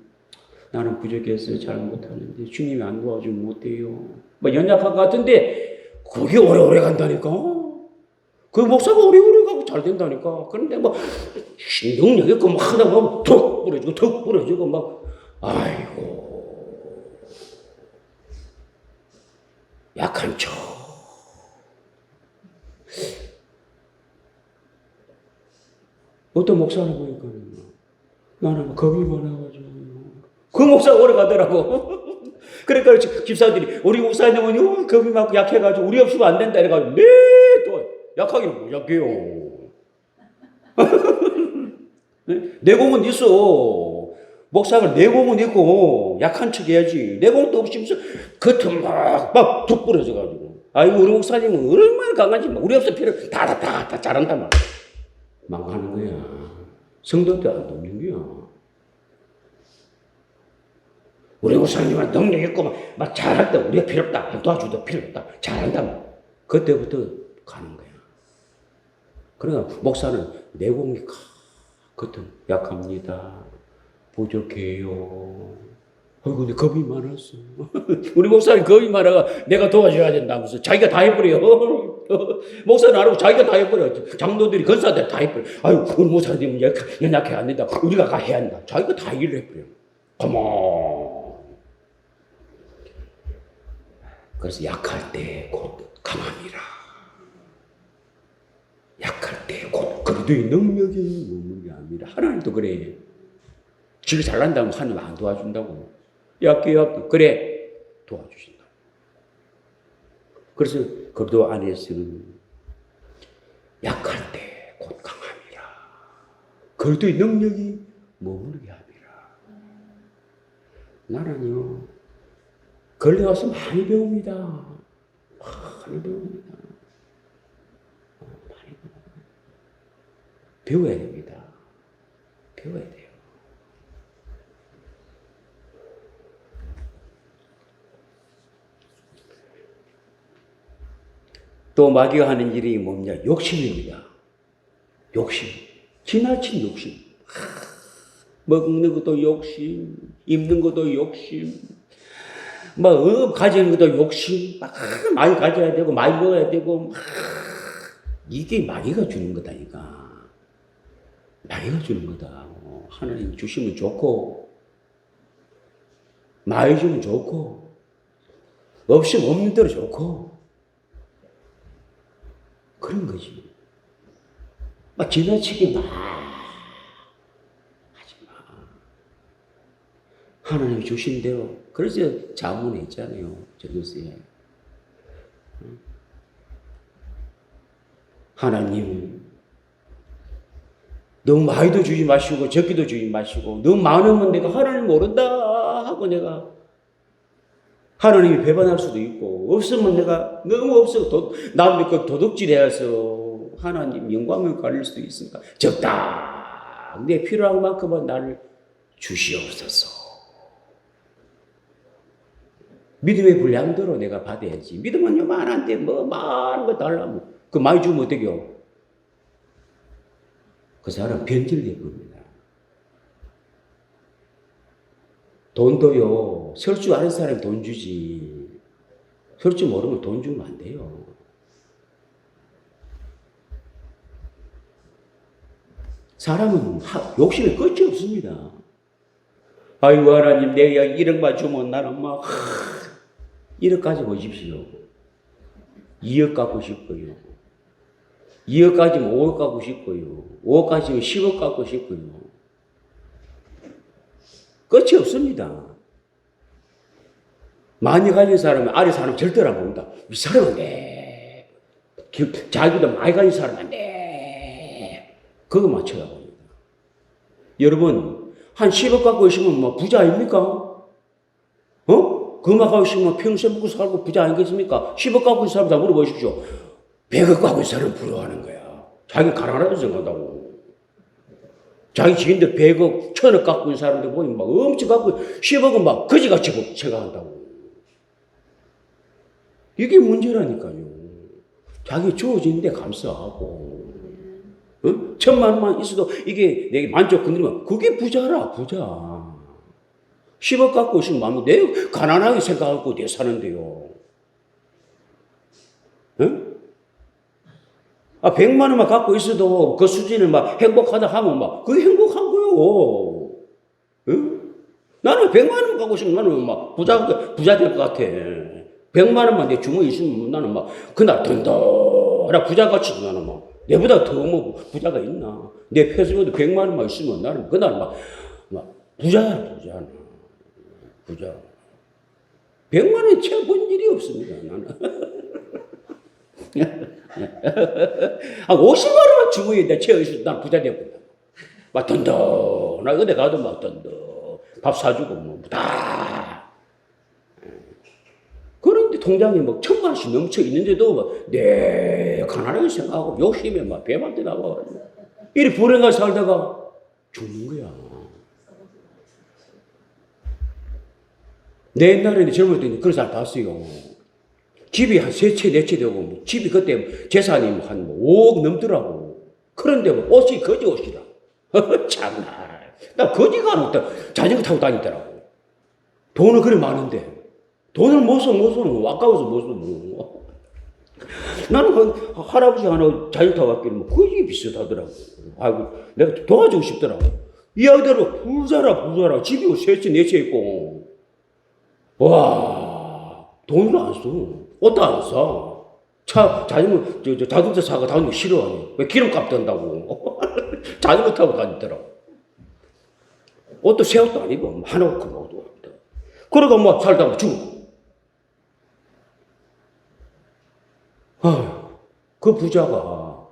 나는 부족해서 잘 못하는데 주님이 안 도와주면 못해요. 뭐 연약한 것 같은데 그게 오래오래 간다니까. 그 목사가 오래오래 가고 잘 된다니까. 그런데 뭐 능력 있고 막 하다 보면 툭 부러지고 툭 부러지고 막 아이고 약한 척. 어떤 목사를 보니까 나는 겁이 많아가지고 그 목사가 오래 가더라고. 그러니까 집사들이 우리 목사님은 겁이 많고 약해가지고 우리 없으면 안 된다 이래가지고 네 또 약하기는 뭐 약해요. 내공은 있어. 목사가 내공은 있고 약한 척 해야지. 내공도 없이 겉은 막툭 부러져가지고. 아이고 우리 목사님은 얼마나 강한지 우리 없어 필요 다 잘한단 말이야. 망하는 거야. 성도도 안 돕는 거야. 우리 목사님은 능력 있고 막 잘한다. 우리가 필요 없다. 도와주도 필요 없다. 잘한다. 그때부터 가는 거야. 그러니까 목사는 내공이 겉은 약합니다. 부족해요. 근데 겁이 많았어. 우리 목사님 겁이 많아가 내가 도와줘야 된다면서 자기가 다 해버려. 목사는 안 하고 자기가 다 해버려. 장로들이 건사들 다 해버려. 아유, 우리 목사님은 연약해 안 된다. 우리가 가 해야 한다. 자기가 다 일을 해버려. 가만. 그래서 약할 때 곧 강함이라. 약할 때 곧 그래도 능력이 없는 게 아니라 하나님도 그래. 지가 잘난다면 하나님 안 도와준다고. 약해 그래 도와주신다. 그래서 그도 안에서는 약할 때 곧 강함이라. 그래도 능력이 머무르게 함이라. 나는요 걸려와서 많이 배웁니다. 많이 배웁니다. 많이 배워야 됩니다. 배워야 돼요. 또 마귀가 하는 일이 뭐냐? 욕심입니다. 욕심. 지나친 욕심. 먹는 것도 욕심, 입는 것도 욕심, 가지는 것도 욕심, 많이 가져야 되고, 많이 먹어야 되고, 이게 마귀가 주는 거다니까. 마귀가 주는 거다. 하나님 주시면 좋고, 많이 주면 좋고, 없으면 없는 대로 좋고, 그런 거지. 지나치게 하지 마. 하나님이 주신 대로. 그래서 자문에 있잖아요. 저기서에. 하나님, 너무 많이도 주지 마시고, 적기도 주지 마시고, 너무 많으면 내가 하나님 모른다 하고 내가 하나님이 배반할 수도 있고, 없으면 내가 너무 없어 남 믿고 도둑질해서 하나님 영광을 가릴 수도 있으니까 적당 내 필요한 만큼은 나를 주시옵소서. 믿음의 분량대로 내가 받아야지. 믿음은 요만한데 많은 거 달라면 그 많이 주면 어떡해요? 그 사람 변질될 겁니다. 돈도요, 설 줄 아는 사람이 돈 주지. 설 줄 모르면 돈 주면 안 돼요. 사람은 욕심이 끝이 없습니다. 아이고, 하나님, 내가 1억만 주면 나는 막, 1억까지 보십시오. 2억 갖고 싶고요. 2억 가지면 5억 갖고 싶고요. 5억 가지면 10억 갖고 싶고요. 끝이 없습니다. 많이 가진 사람은 아래 사람 절대로 안 봅니다. 이 사람은 안 돼. 자기도 많이 가진 사람은 안 돼. 그것만 쳐다봅니다. 여러분, 한 10억 갖고 있으면 뭐 부자 아닙니까? 그만 갖고 있으면 평생 먹고 살고 부자 아니겠습니까? 10억 갖고 있는 사람 다 물어보십시오. 100억 갖고 있는 사람 부러워하는 거야. 자기 가난하다고 생각한다고. 자기 지인들 100억, 1000억 갖고 있는 사람들 보면 막 엄청 갖고 10억은 막 거지같이 생각한다고. 이게 문제라니까요. 자기 주어지는데 감사하고, 1000만 원만 있어도 이게 내게 만족 건드리면 그게 부자라, 부자. 10억 갖고 있으면 마음이 내 가난하게 생각하고 내 사는데요. 100만 원만 갖고 있어도 그 수준을 막 행복하다 하면 막 그게 행복한 거요. 나는 100만 원 갖고 있으면 나는 막 부자 될 것 같아. 100만 원만 내 주머니에 있으면 나는 막 그날 든든하라 부자같이 나는 막 내보다 더 뭐 부자가 있나. 내 패스보드 100만 원만 있으면 나는 그날 막 부자야. 100만 원 채 본 일이 없습니다, 나는. 50만 원만 주머니에 내 채워 있어도 난 부자 되었거든. 막 든든하게 어디 가도 막 든든. 밥 사주고 뭐 다. 그런데 통장에 막 1000만 원씩 넘쳐 있는데도 막 내 가난하게 생각하고 욕심에 막 배반대 나가가지고 이리 불행하게 살다가 죽는 거야. 내 옛날에 젊을 때 그런 사람 봤어요. 집이 한 3채, 4채 되고, 집이 그때 재산이 한 5억 넘더라고. 그런데 뭐 옷이 거지 옷이라. 참나. 나 거지가 안 왔다. 자전거 타고 다니더라고. 돈은 그래 많은데. 돈을 못 써. 아까워서 못 써. 나는 그 할아버지 하나 자전거 타고 왔길래 뭐 거지 비슷하더라고. 아이고, 내가 도와주고 싶더라고. 이 아이들은 부자라. 집이 3채, 4채 있고. 와, 돈을 안 써. 옷도 안 사. 자전거, 자동차 사고 다니는 거 싫어하네. 왜 기름값 든다고. 자전거 타고 다니더라고. 옷도 새 옷도 아니고, 하나 옷 옷도 없다. 그러고 뭐 살다가 죽어. 그 부자가,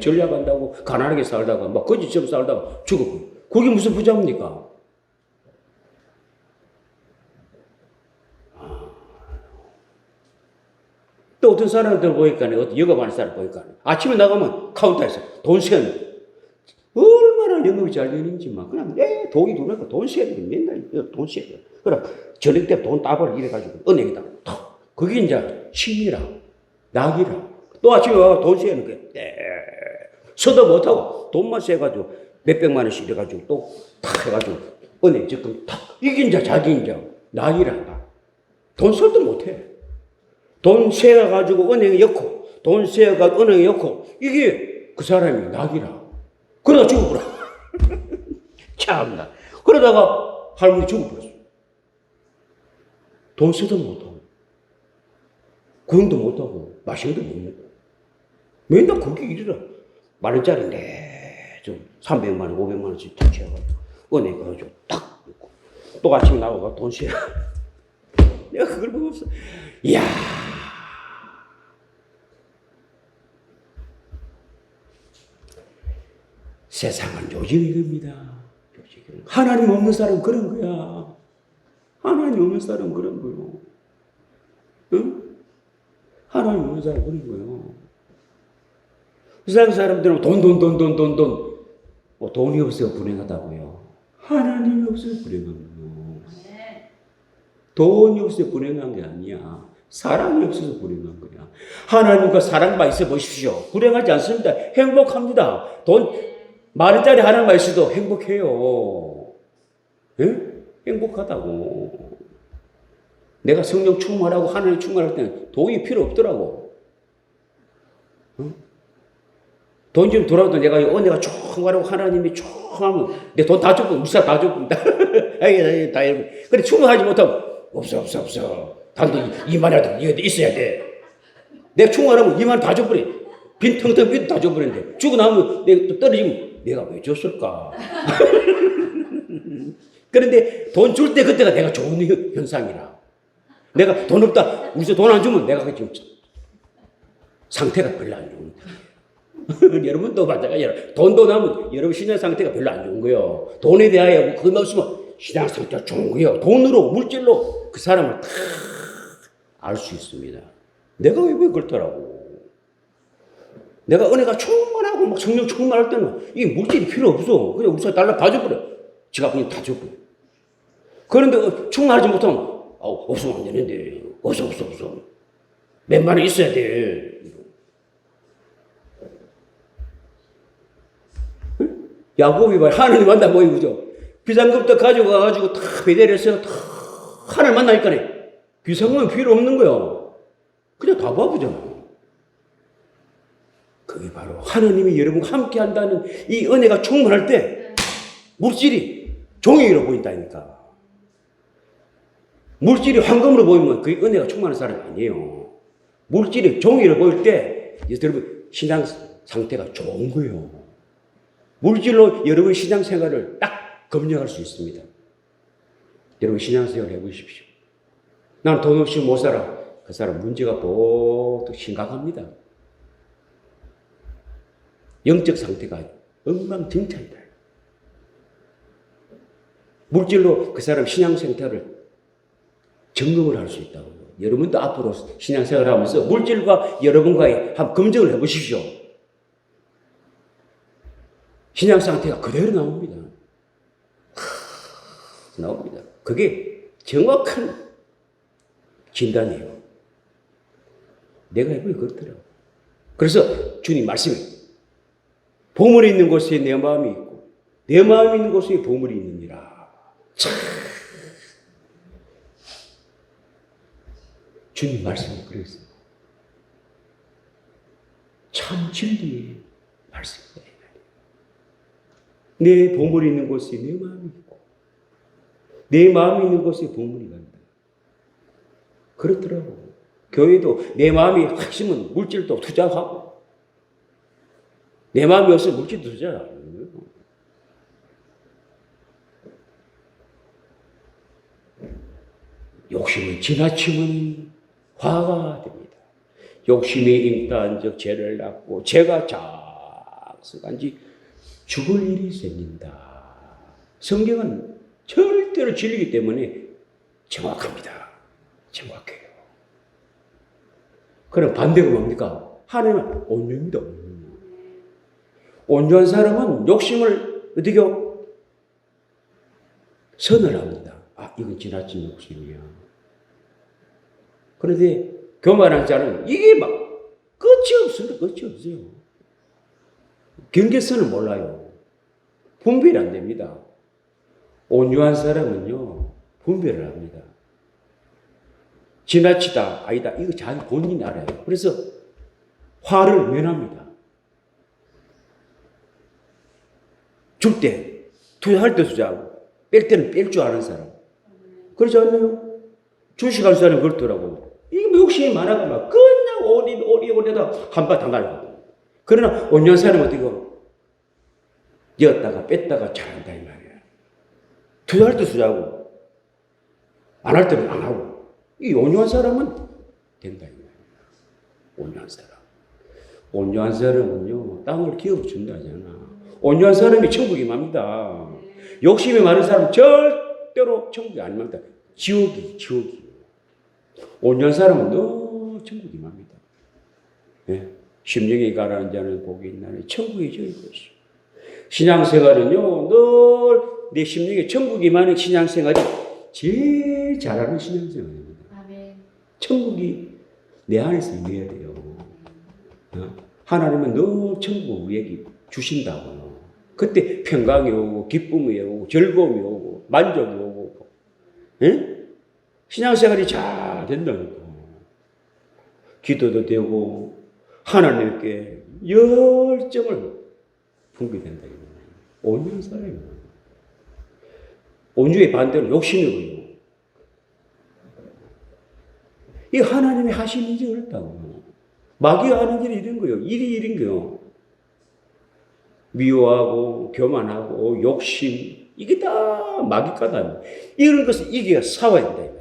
전략한다고 가난하게 살다가, 막 거지처럼 살다가 죽어. 그게 무슨 부자입니까? 또 어떤 사람들 보니까, 어떤 영업하는 사람 보니까, 아침에 나가면 카운터에서 돈 세는, 얼마나 영업이 잘 되는지, 막, 그냥, 돈이 들어오니까 돈 세는, 맨날 돈 세는. 그럼, 저녁 때 돈 따발 이래가지고, 은행에다 탁. 그게 이제 취미라, 낙이라. 또 아침에 와서 돈 세는 거야. 서도 못하고, 돈만 세가지고, 몇백만 원씩 이래가지고, 또 탁 해가지고, 은행 적금 탁. 이게 이제 자기 이제 낙이라. 돈 설도 못해. 돈 세어가지고 은행에 넣고, 돈 세어가지고 은행에 넣고, 이게 그 사람이 낙이라. 그러다 죽어버려. 참나. 그러다가 할머니 죽어버렸어. 돈 쓰도 못하고, 구경도 못하고, 맛있는 것도 못 먹고. 맨날 그게 일이라. 만원짜리인데, 좀 300만 원, 500만 원씩 탁 채워가지고, 은행에 가가지고 딱 넣고, 또 아침에 나와가 돈 세어. 내가 그걸 보고 없어. 이야. 세상은 요즘 이겁니다. 하나님 없는 사람 그런 거야. 하나님 없는 사람 그런 거요. 응? 하나님 없는 사람 그런 거요. 세상 사람들은 돈. 뭐 돈이 없어서 불행하다고요. 하나님이 없어서 불행한 거요. 돈이 없어서 불행한 게 아니야. 사랑이 없어서 불행한 거야. 하나님과 사랑만 있어 보십시오. 불행하지 않습니다. 행복합니다. 만원짜리 하나만 있어도 행복해요. 예? 행복하다고. 내가 성령 충만하고 하나님 충만할 때는 돈이 필요 없더라고. 돈 좀 돌아도 내가 은혜가 충만하고 하나님이 충만하면 내 돈 다 줬고 무사 다 줬고 다 그래 충만하지 못하면 없어 단돈 2만이라도 이거 있어야 돼. 내가 충만하면 2만 다 줘버려. 빈텅텅 빈 다 줘버렸는데 주고 나면 내가 또 떨어지면 내가 왜 줬을까? 그런데 돈 줄 때 그때가 내가 좋은 현상이라. 내가 돈 없다, 우리 돈 안 주면 내가 지금 상태가 별로 안 좋은데. 여러분도 마찬가지야. 돈도 나면 여러분 신앙 상태가 별로 안 좋은 거예요. 돈에 대하여 그거 없으면 신앙 상태가 좋은 거예요. 돈으로, 물질로 그 사람을 다 알 수 있습니다. 내가 왜 그렇더라고. 내가 은혜가 충만하고 막 성령 충만할 때는 이 물질이 필요 없어. 그냥 우리가 달라 다 줘버려. 지가 그냥 다 줘버려. 그런데 충만하지 못하면 없으면 안 되는데. 없어. 몇만 원 있어야 돼. 야곱이 말 하나님 만나 보이죠. 비상금도 가져가가지고 다 배대를 해서 다 하나님 만나니까 비상금은 필요 없는 거야. 그냥 다 바보잖아. 그게 바로 하나님이 여러분과 함께 한다는 이 은혜가 충만할 때 물질이 종이로 보인다니까. 물질이 황금으로 보이면 그게 은혜가 충만한 사람이 아니에요. 물질이 종이로 보일 때 여러분 신앙 상태가 좋은 거예요. 물질로 여러분 신앙생활을 딱 검증할 수 있습니다. 여러분 신앙생활 해보십시오. 난 돈 없이 못 살아. 그 사람 문제가 보통 심각합니다. 영적 상태가 엉망진창이다. 물질로 그 사람 신앙생활을 점검을 할 수 있다고. 여러분도 앞으로 신앙생활을 하면서 물질과 여러분과의 한번 검증을 해보십시오. 신앙 상태가 그대로 나옵니다. 나옵니다. 그게 정확한 진단이에요. 내가 해보니 그렇더라고. 그래서 주님 말씀에 보물이 있는 곳에 내 마음이 있고 내 마음이 있는 곳에 보물이 있느니라. 참 주님 말씀이 그랬어요. 참 진리의 말씀입니다. 내 보물이 있는 곳에 내 마음이 있고 내 마음이 있는 곳에 보물이 간다. 그렇더라고. 교회도 내 마음이 확신은 물질도 투자하고 내 마음이 없으면 물질도 투자하는 거예요. 욕심은 지나치면 화가 됩니다. 욕심이 인간적 죄를 낳고 죄가 작성한지 죽을 일이 생긴다. 성경은 절대로 진리이기 때문에 정확합니다. 정확해요. 그럼 반대가 뭡니까? 하나님은 온유입니다. 온유한 사람은 욕심을 어떻게 선을 합니다. 이건 지나친 욕심이야. 그런데 교만한 자는 이게 막 끝이 없어요. 끝이 없어요. 경계선을 몰라요. 분별이 안 됩니다. 온유한 사람은요, 분별을 합니다. 지나치다, 아니다, 이거 자기 본인이 알아요. 그래서 화를 면합니다. 줄 때, 투자할 때 투자하고, 뺄 때는 뺄 줄 아는 사람. 그렇지 않나요? 주식할 사람은 그렇더라고. 이게 뭐 욕심이 많아가 막 그냥 오리에다 한 바 다 날고. 그러나 온유한 사람은 어떻게 이었다가 뺐다가 잘한다 이 말이야. 투자할 때 투자하고 안 할 때는 안 하고. 이 온유한 사람은 된다 이 말이야. 온유한 사람. 온유한 사람은요 땅을 기업준다잖아. 온유한 사람이 천국이 맙니다. 욕심이 많은 사람은 절대로 천국이 안 맙니다. 지옥이. 온유한 사람은 너 천국이 맙니다. 네? 심령이 가라앉는 복이 있나니 천국이 저희 것이. 신앙생활은요 늘 내 심령에 천국이 많은 신앙생활이 제일 잘하는 신앙생활입니다. 아멘. 천국이 내 안에서 임해야 돼요. 하나님은 늘 천국 우리에게 주신다고요. 그때 평강이 오고 기쁨이 오고 즐거움이 오고 만족이 오고 예? 신앙생활이 잘 된다니까. 기도도 되고 하나님께 열정을 품게 된다. 온유한 사람이에요. 온유의 반대로 욕심이고요. 이 하나님이 하시는 일이 어렵다고. 마귀가 하는 일이 이런 거예요. 일이 이런 거예요. 미워하고 교만하고 욕심, 이게 다 마귀과다. 이런 것을 이겨야 싸워야 된다.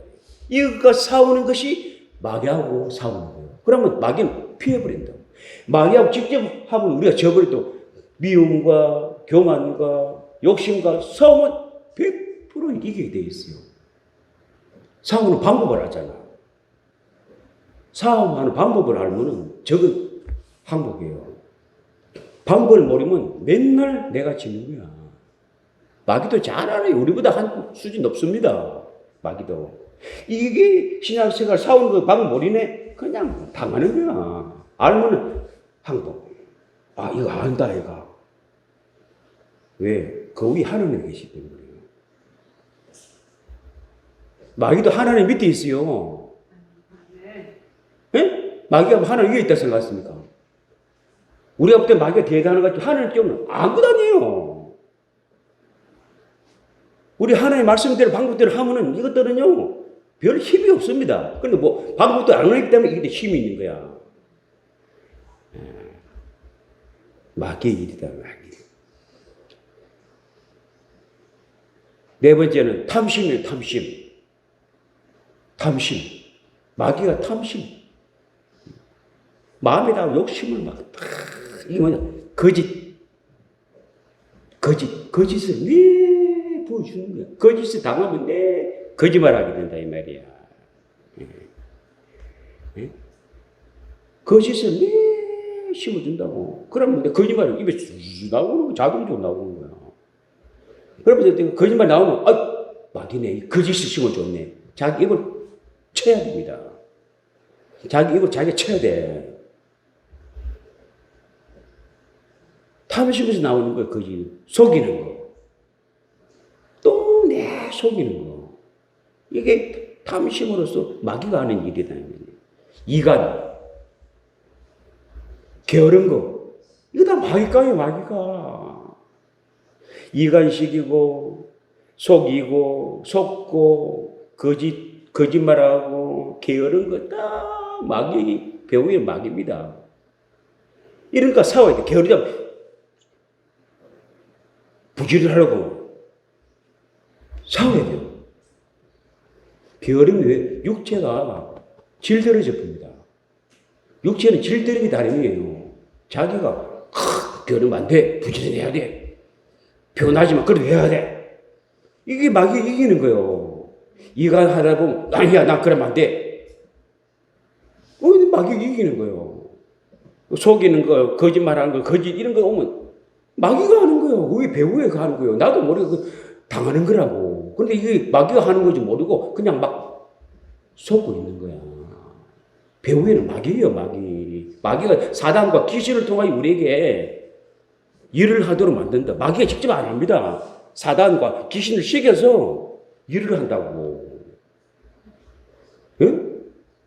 이것과 싸우는 것이 마귀하고 싸우는 거예요. 그러면 마귀는 피해버린다. 마귀하고 직접 하면 우리가 져버려도 미움과 교만과 욕심과 싸우면 100% 이기게 돼 있어요. 싸우는 방법을 알잖아. 싸움하는 방법을 알면은 적은 항복이에요. 방법을 모르면 맨날 내가 지는 거야. 마귀도 잘 알아요. 우리보다 한 수준 높습니다. 마귀도. 이게 신앙생활 싸우는 거 방법 모르네? 그냥 당하는 거야. 알면은 항복. 아, 이거 안다, 얘가. 왜? 거기 하나님 계시기 때문에. 마귀도 하나님 밑에 있어요. 예? 마귀가 하나님 위에 있다 생각하십니까? 우리가 볼 때 마귀가 대단한 것 같지 하나님 때문에 아무것도 아니에요. 우리 하나님의 말씀대로 방법대로 하면은 이것들은요 별 힘이 없습니다. 그런데 뭐 방법도 안 하기 때문에 이게 힘이 있는 거야. 마귀의 일이다, 마귀. 네 번째는 탐심이에요, 탐심. 탐심. 마귀가 탐심. 마음에다가 욕심을 막, 이게 뭐냐, 거짓을 왜 보여주는 거야. 거짓을 당하면 내 거짓말 하게 된다, 이 말이야. 거짓을 왜 심어준다고. 그러면 내 거짓말이 입에 쭉 나오는 거, 자동적으로 나오는 거야. 그러면 거짓말 나오면, 마귀네, 거짓을 심어줬네. 자기 입을 쳐야 됩니다. 자기 입을 자기가 쳐야 돼. 탐심에서 나오는 거예요, 거짓. 속이는 거. 또 내 속이는 거. 이게 탐심으로서 마귀가 하는 일이다. 이간, 게으른 거. 이거 다 마귀가요, 마귀가. 이간식이고, 속이고, 속고, 거짓말하고, 게으른 거 다 마귀, 배우의 마귀입니다. 이러니까 싸워야 돼. 게으르다. 부지를 하려고 싸워야 돼요. 게으름이 왜? 육체가 질들어져 봅니다. 육체는 질들음이 다름이에요. 자기가 게으르면 안 돼. 부지런해야 돼. 변하지만 그래도 해야 돼. 이게 마귀 이기는 거예요. 이가 하다 보면 아니야, 난 그러면 안 돼. 마귀 이기는 거예요. 속이는 거, 거짓말하는 거, 거짓 이런 거 오면 마귀가 하는 거예요. 우리 배우가 하는 거예요. 나도 모르고 당하는 거라고. 근데 이게 마귀가 하는 건지 모르고 그냥 막 속고 있는 거야. 배우에는 마귀예요, 마귀. 마귀가 사단과 귀신을 통하여 우리에게 일을 하도록 만든다. 마귀가 직접 안 합니다. 사단과 귀신을 시켜서 일을 한다고. 응?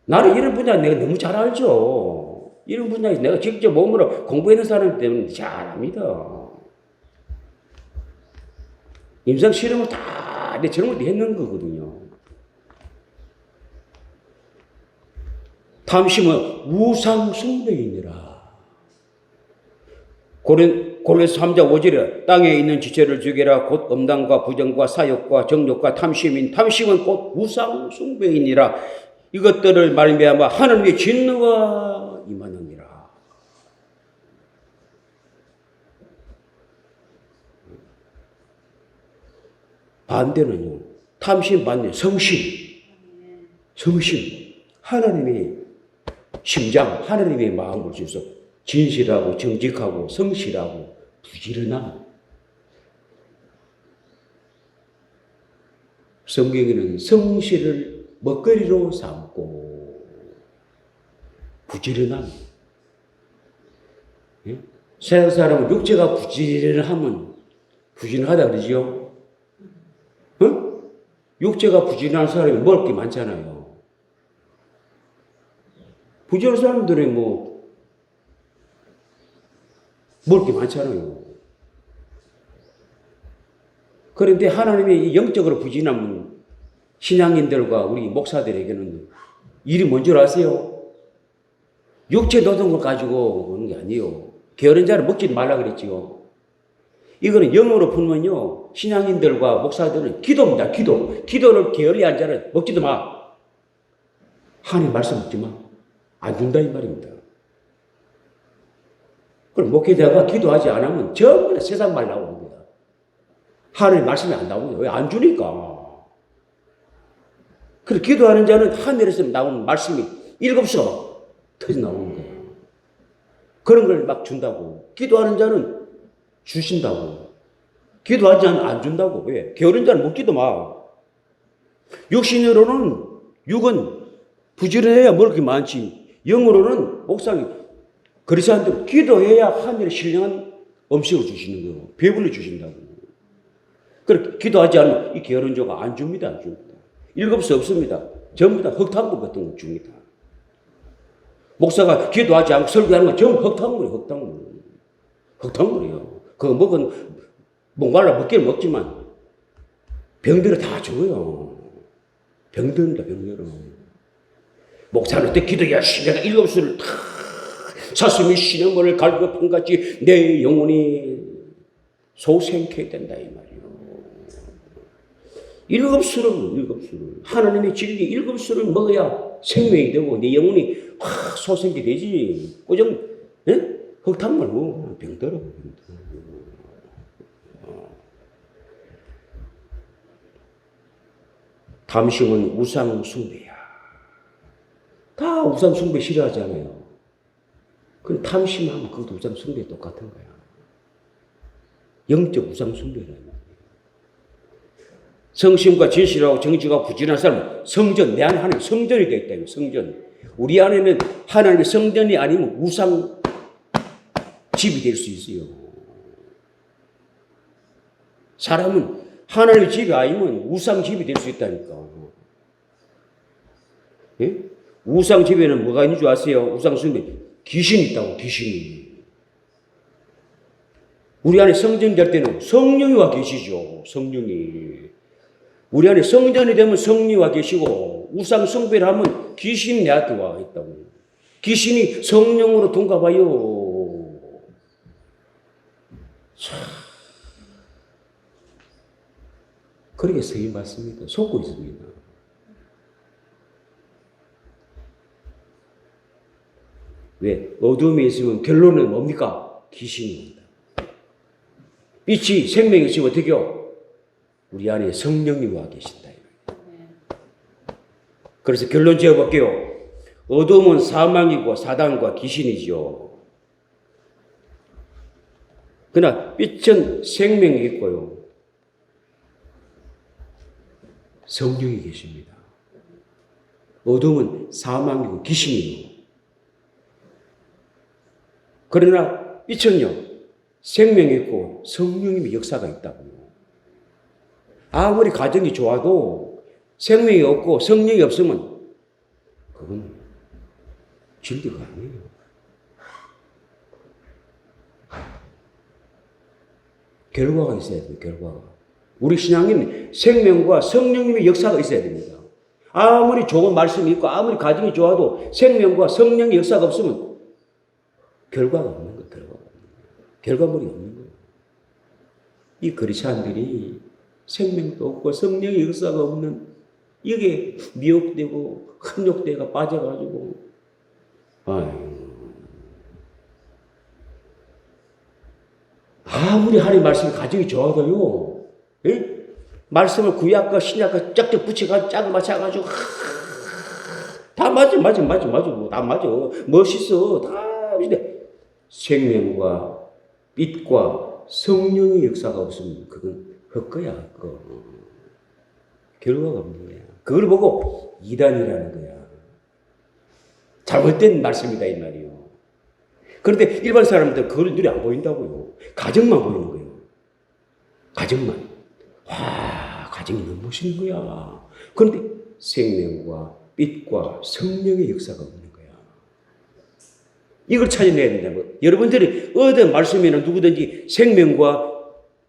나는 이런 분야 내가 너무 잘 알죠. 이런 분야에 내가 직접 몸으로 공부하는 사람 때문에 잘 압니다. 임상 실험을 다 내 저런 것도 했는 거거든요. 탐심은 우상 숭배이니라. 고린도서 3장 5절에 땅에 있는 지체를 죽이라. 곧 음란과 부정과 사욕과 정욕과 탐심인 탐심은 곧 우상 숭배이니라. 이것들을 말미암아 하나님의 진노가 임하느니라. 반대는요. 탐심 반대 성심. 성심. 하나님의 심장, 하나님의 마음을 주셔서 진실하고 정직하고 성실하고 부지런함. 성경에는 성실을 먹거리로 삼고 부지런함. 세상 사람은 육체가 부지런하면 부진하다 그러지요? 어? 육체가 부진한 사람이 먹을 게 많잖아요. 부진한 사람들이 뭐 먹을 게 많잖아요. 그런데 하나님의 영적으로 부진한 신앙인들과 우리 목사들에게는 일이 뭔 줄 아세요? 육체 노동을 가지고 오는 게 아니에요. 게으른 자를 먹지 말라 그랬지요. 이거는 영어로 풀면요, 신앙인들과 목사들은 기도입니다. 기도를 게을리 한 자는 먹지도 마. 하나님 말씀 먹지 마. 안 준다 이 말입니다. 그럼 목회자가 기도하지 않으면 전부 세상 말 나오는 겁니다. 하나님 말씀이 안 나오는 거예요. 왜 안 주니까. 그래서 기도하는 자는 하늘에서 나오는 말씀이 7수 터져 나오는 거예요. 그런 걸 막 준다고. 기도하는 자는 주신다고. 기도하지 않으면 안 준다고. 왜? 게으른 자는 먹지도 마. 육신으로는, 육은 부지런해야 먹을 게 많지. 영으로는 목사님, 그리스도인들 기도해야 하늘에 신령한 음식을 주시는 거예요. 배불러 주신다고. 그렇게 기도하지 않으면 이 게으른 자가 안 줍니다. 안 줍니다. 7수 없습니다. 전부 다 흙탕물 같은 거 줍니다. 목사가 기도하지 않고 설교하는 건 전부 흙탕물이에요. 흙탕물이에요. 그거 먹은 목말라 먹기는 먹지만 병들어 다 죽어요. 병듭니다. 병들어. 목사는 때 기도 열심히 해서 7수를 다 사슴이 시냇물을 갈급한 같이 내 영혼이 소생케 된다 이 말이에요. 7수를 하나님의 진리 7수를 먹어야 생명이 되고 내 영혼이 확 소생케 되지. 고정 흙탕물 먹으면 병들어. 탐심은 우상 숭배야. 다 우상 숭배 싫어하잖아요. 그럼 탐심하면 그것도 우상 숭배 똑같은 거야. 영적 우상 숭배라는. 성심과 진실하고 정직하고 부진한 사람은 성전, 내 안에 하나님 성전이 되어 있다. 성전. 우리 안에는 하나님의 성전이 아니면 우상 집이 될 수 있어요. 사람은 하나님의 집이 아니면 우상 집이 될 수 있다니까. 예? 우상 집에는 뭐가 있는 줄 아세요? 우상 숭배. 귀신이 있다고, 귀신이. 우리 안에 성전이 될 때는 성령이 와 계시죠. 성령이. 우리 안에 성전이 되면 성령이 와 계시고, 우상 숭배를 하면 귀신이 내한테 와 있다고. 귀신이 성령으로 동갑하여. 그렇게 성경 맞습니다. 속고 있습니다. 왜? 어둠에 있으면 결론은 뭡니까? 귀신입니다. 빛이 생명이 있으면 어떻게 해요? 우리 안에 성령님이 와 계신다. 그래서 결론 지어볼게요. 어둠은 사망이고 사단과 귀신이죠. 그러나 빛은 생명이 있고요. 성령이 계십니다. 어둠은 사망이고 귀신이요. 그러나 빛은요, 생명이 있고 성령님의 역사가 있다고요. 아무리 가정이 좋아도 생명이 없고 성령이 없으면 그건 진리가 아니에요. 결과가 있어야 돼요, 결과가. 우리 신앙에는 생명과 성령님의 역사가 있어야 됩니다. 아무리 좋은 말씀이 있고 아무리 가정이 좋아도 생명과 성령의 역사가 없으면 결과가 없는 거예요. 결과물이 없는 거예요. 이 그리스도인들이 생명도 없고 성령의 역사가 없는 이게 미혹되고 흔욕되가 빠져가지고 아무리 하나님 말씀이 가정이 좋아도요. 에? 말씀을 구약과 신약과 짝짝 붙여가지고 짝 맞춰가지고 다 맞아. 다 맞아. 멋있어. 다 멋있어. 생명과 빛과 성령의 역사가 없으면 그건 헛거야, 헛거. 결과가 없는 거야. 그걸 보고 이단이라는 거야. 잘못된 말씀이다 이 말이에요. 그런데 일반 사람들 그걸 눈에 안 보인다고요. 가정만 보이는 거예요. 가정만. 와, 가정이 너무 멋있는 거야. 그런데 생명과 빛과 성령의 역사가 없는 거야. 이걸 찾아내야 된다고. 여러분들이 어떤 말씀에는 누구든지 생명과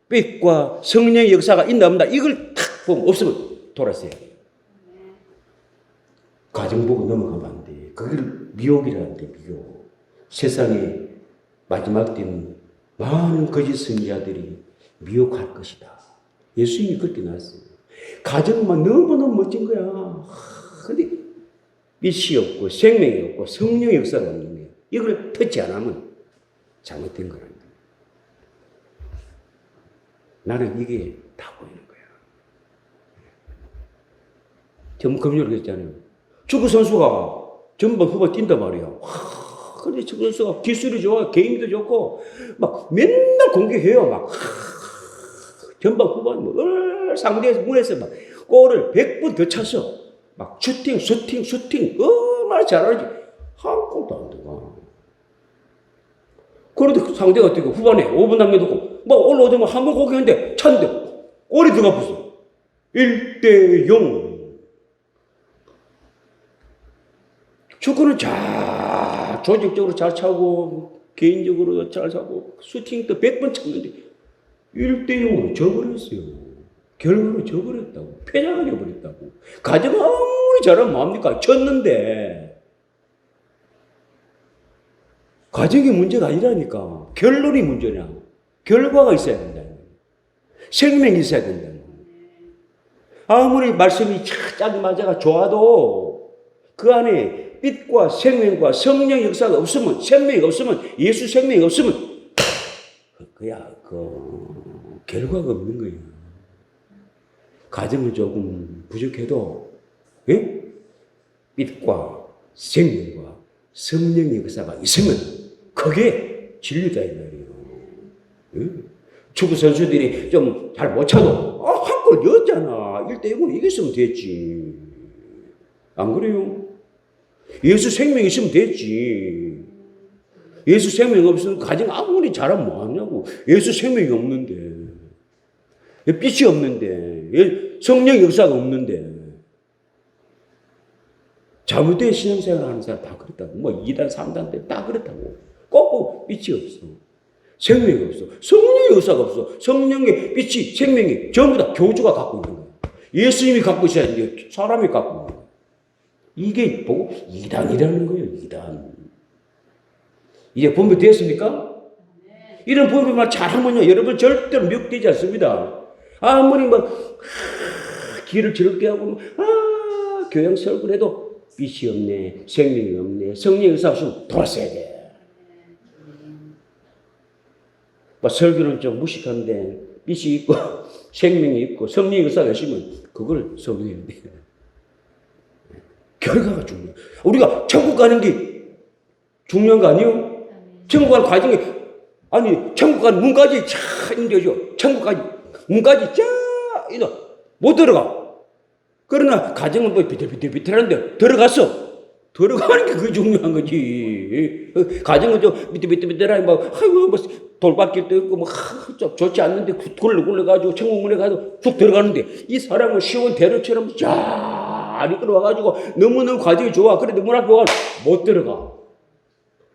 빛과 성령의 역사가 있나 없나 이걸 탁 보면 없으면 돌아서야 돼. 가정 보고 넘어가면 안 돼. 그걸 미혹이라는데 미혹. 세상에 마지막 때는 많은 거짓 선지자들이 미혹할 것이다. 예수님이 그렇게 나왔어요. 가정만 너무너무 멋진 거야. 근데 빛이 없고 생명이 없고 성령의 역사가 없는 거야. 이걸 터치 안 하면 잘못된 거랍니다. 나는 이게 다 보이는 거야. 전 금요일 했잖아요. 축구 선수가 전반 후반 뛴단 말이야. 근데 축구 선수가 기술이 좋아, 개인도 좋고, 막 맨날 공격해요. 막 전반 후반 상대 문에서 막 골을 100번 더 찼어. 막 슈팅 얼마나 잘하는지 한 골도 안 들어가. 그런데 상대가 어떻게 후반에 5분 남겨두고 막 올라오자면 한 번 공격했는데 찼는데 골이 들어가 버렸어. 1대0. 축구는 잘 조직적으로 잘 차고 개인적으로 잘 차고 슈팅도 100번 찼는데 1대0으로 져버렸어요. 결과로 져버렸다고. 패자가 되어버렸다고. 가정 아무리 잘하면 뭐합니까? 졌는데. 가정이 문제가 아니라니까. 결론이 문제냐. 결과가 있어야 된다. 생명이 있어야 된다. 아무리 말씀이 쫙 맞아가 좋아도 그 안에 빛과 생명과 성령 역사가 없으면, 생명이 없으면, 예수 생명이 없으면 그야 결과가 없는 거예요. 가정은 조금 부족해도 예? 빛과 생명과 성령의 역사가 있으면 그게 진리다 이 말이에요. 예? 축구 선수들이 좀 잘 못 차도 한 골 넣었잖아. 1대0으로 이겼으면 됐지. 안 그래요? 예수 생명이 있으면 됐지. 예수 생명이 없으면 가정 아무리 잘하면 뭐하냐고. 예수 생명이 없는데, 빛이 없는데, 성령 역사가 없는데. 잘못된 신앙생활 하는 사람 다 그렇다고. 뭐 2단 3단 때 다 그렇다고. 꼭 빛이 없어. 생명이 없어. 성령의 역사가 없어. 성령의 빛이, 생명이 전부 다 교주가 갖고 있는 거야. 예수님이 갖고 있어야 되는데 사람이 갖고 있는 거야. 이게 보고 이단이라는 거예요. 이단. 이제 분별되었습니까? 이런 분별만 잘하면요, 여러분 절대로 미혹되지 않습니다. 아무리 길을 즐겁게 하고 교양 설교를 해도 빛이 없네, 생명이 없네, 성령의 역사 없으면 돌아서야 돼. 설교는 좀 무식한데 빛이 있고 생명이 있고 성령의 역사가 있으면 그걸 설교해야 돼. 결과가 중요해. 우리가 천국 가는 게 중요한 거 아니에요? 천국 가는 과정에, 아니, 천국 가는 문까지 쫙 인겨줘. 천국까지, 문까지 쫙, 못 들어가. 그러나 가정은 뭐 비틀비틀한데 들어갔어. 들어가는 게 그게 중요한 거지. 가정은 좀 비틀비틀하니 아이고, 돌바뀔 때 있고, 좋지 않는데 굴러가지고 천국문에 가도 쭉 들어가는데 이 사람은 시원 대로처럼 쫙 이끌어와가지고 너무너무 과정이 좋아. 그런데 문 앞에 와서 못 들어가.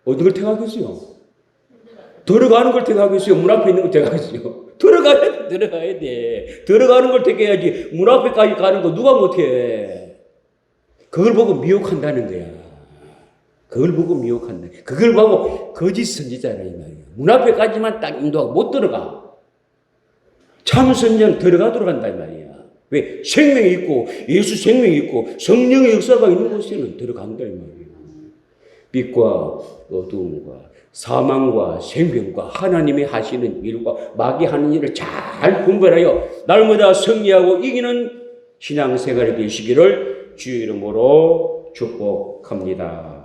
어떤 걸 택하겠어요? 들어가는 걸 택하겠어요? 문 앞에 있는 걸 택하겠어요? 들어가야 돼. 들어가는 걸 택해야지. 문 앞에까지 가는 거 누가 못해. 그걸 보고 미혹한다는 거야. 그걸 보고 미혹한다. 그걸 보고 거짓 선지자라 이 말이야. 문 앞에까지만 딱 인도하고 못 들어가. 참 선지자는 들어가도록 한다 이 말이야. 왜? 생명이 있고 예수 생명이 있고 성령의 역사가 있는 곳에는 들어간다 이 말이야. 빛과 어두움과 사망과 생명과 하나님이 하시는 일과 마귀 하는 일을 잘 분별하여 날마다 승리하고 이기는 신앙생활이 되시기를 주의 이름으로 축복합니다.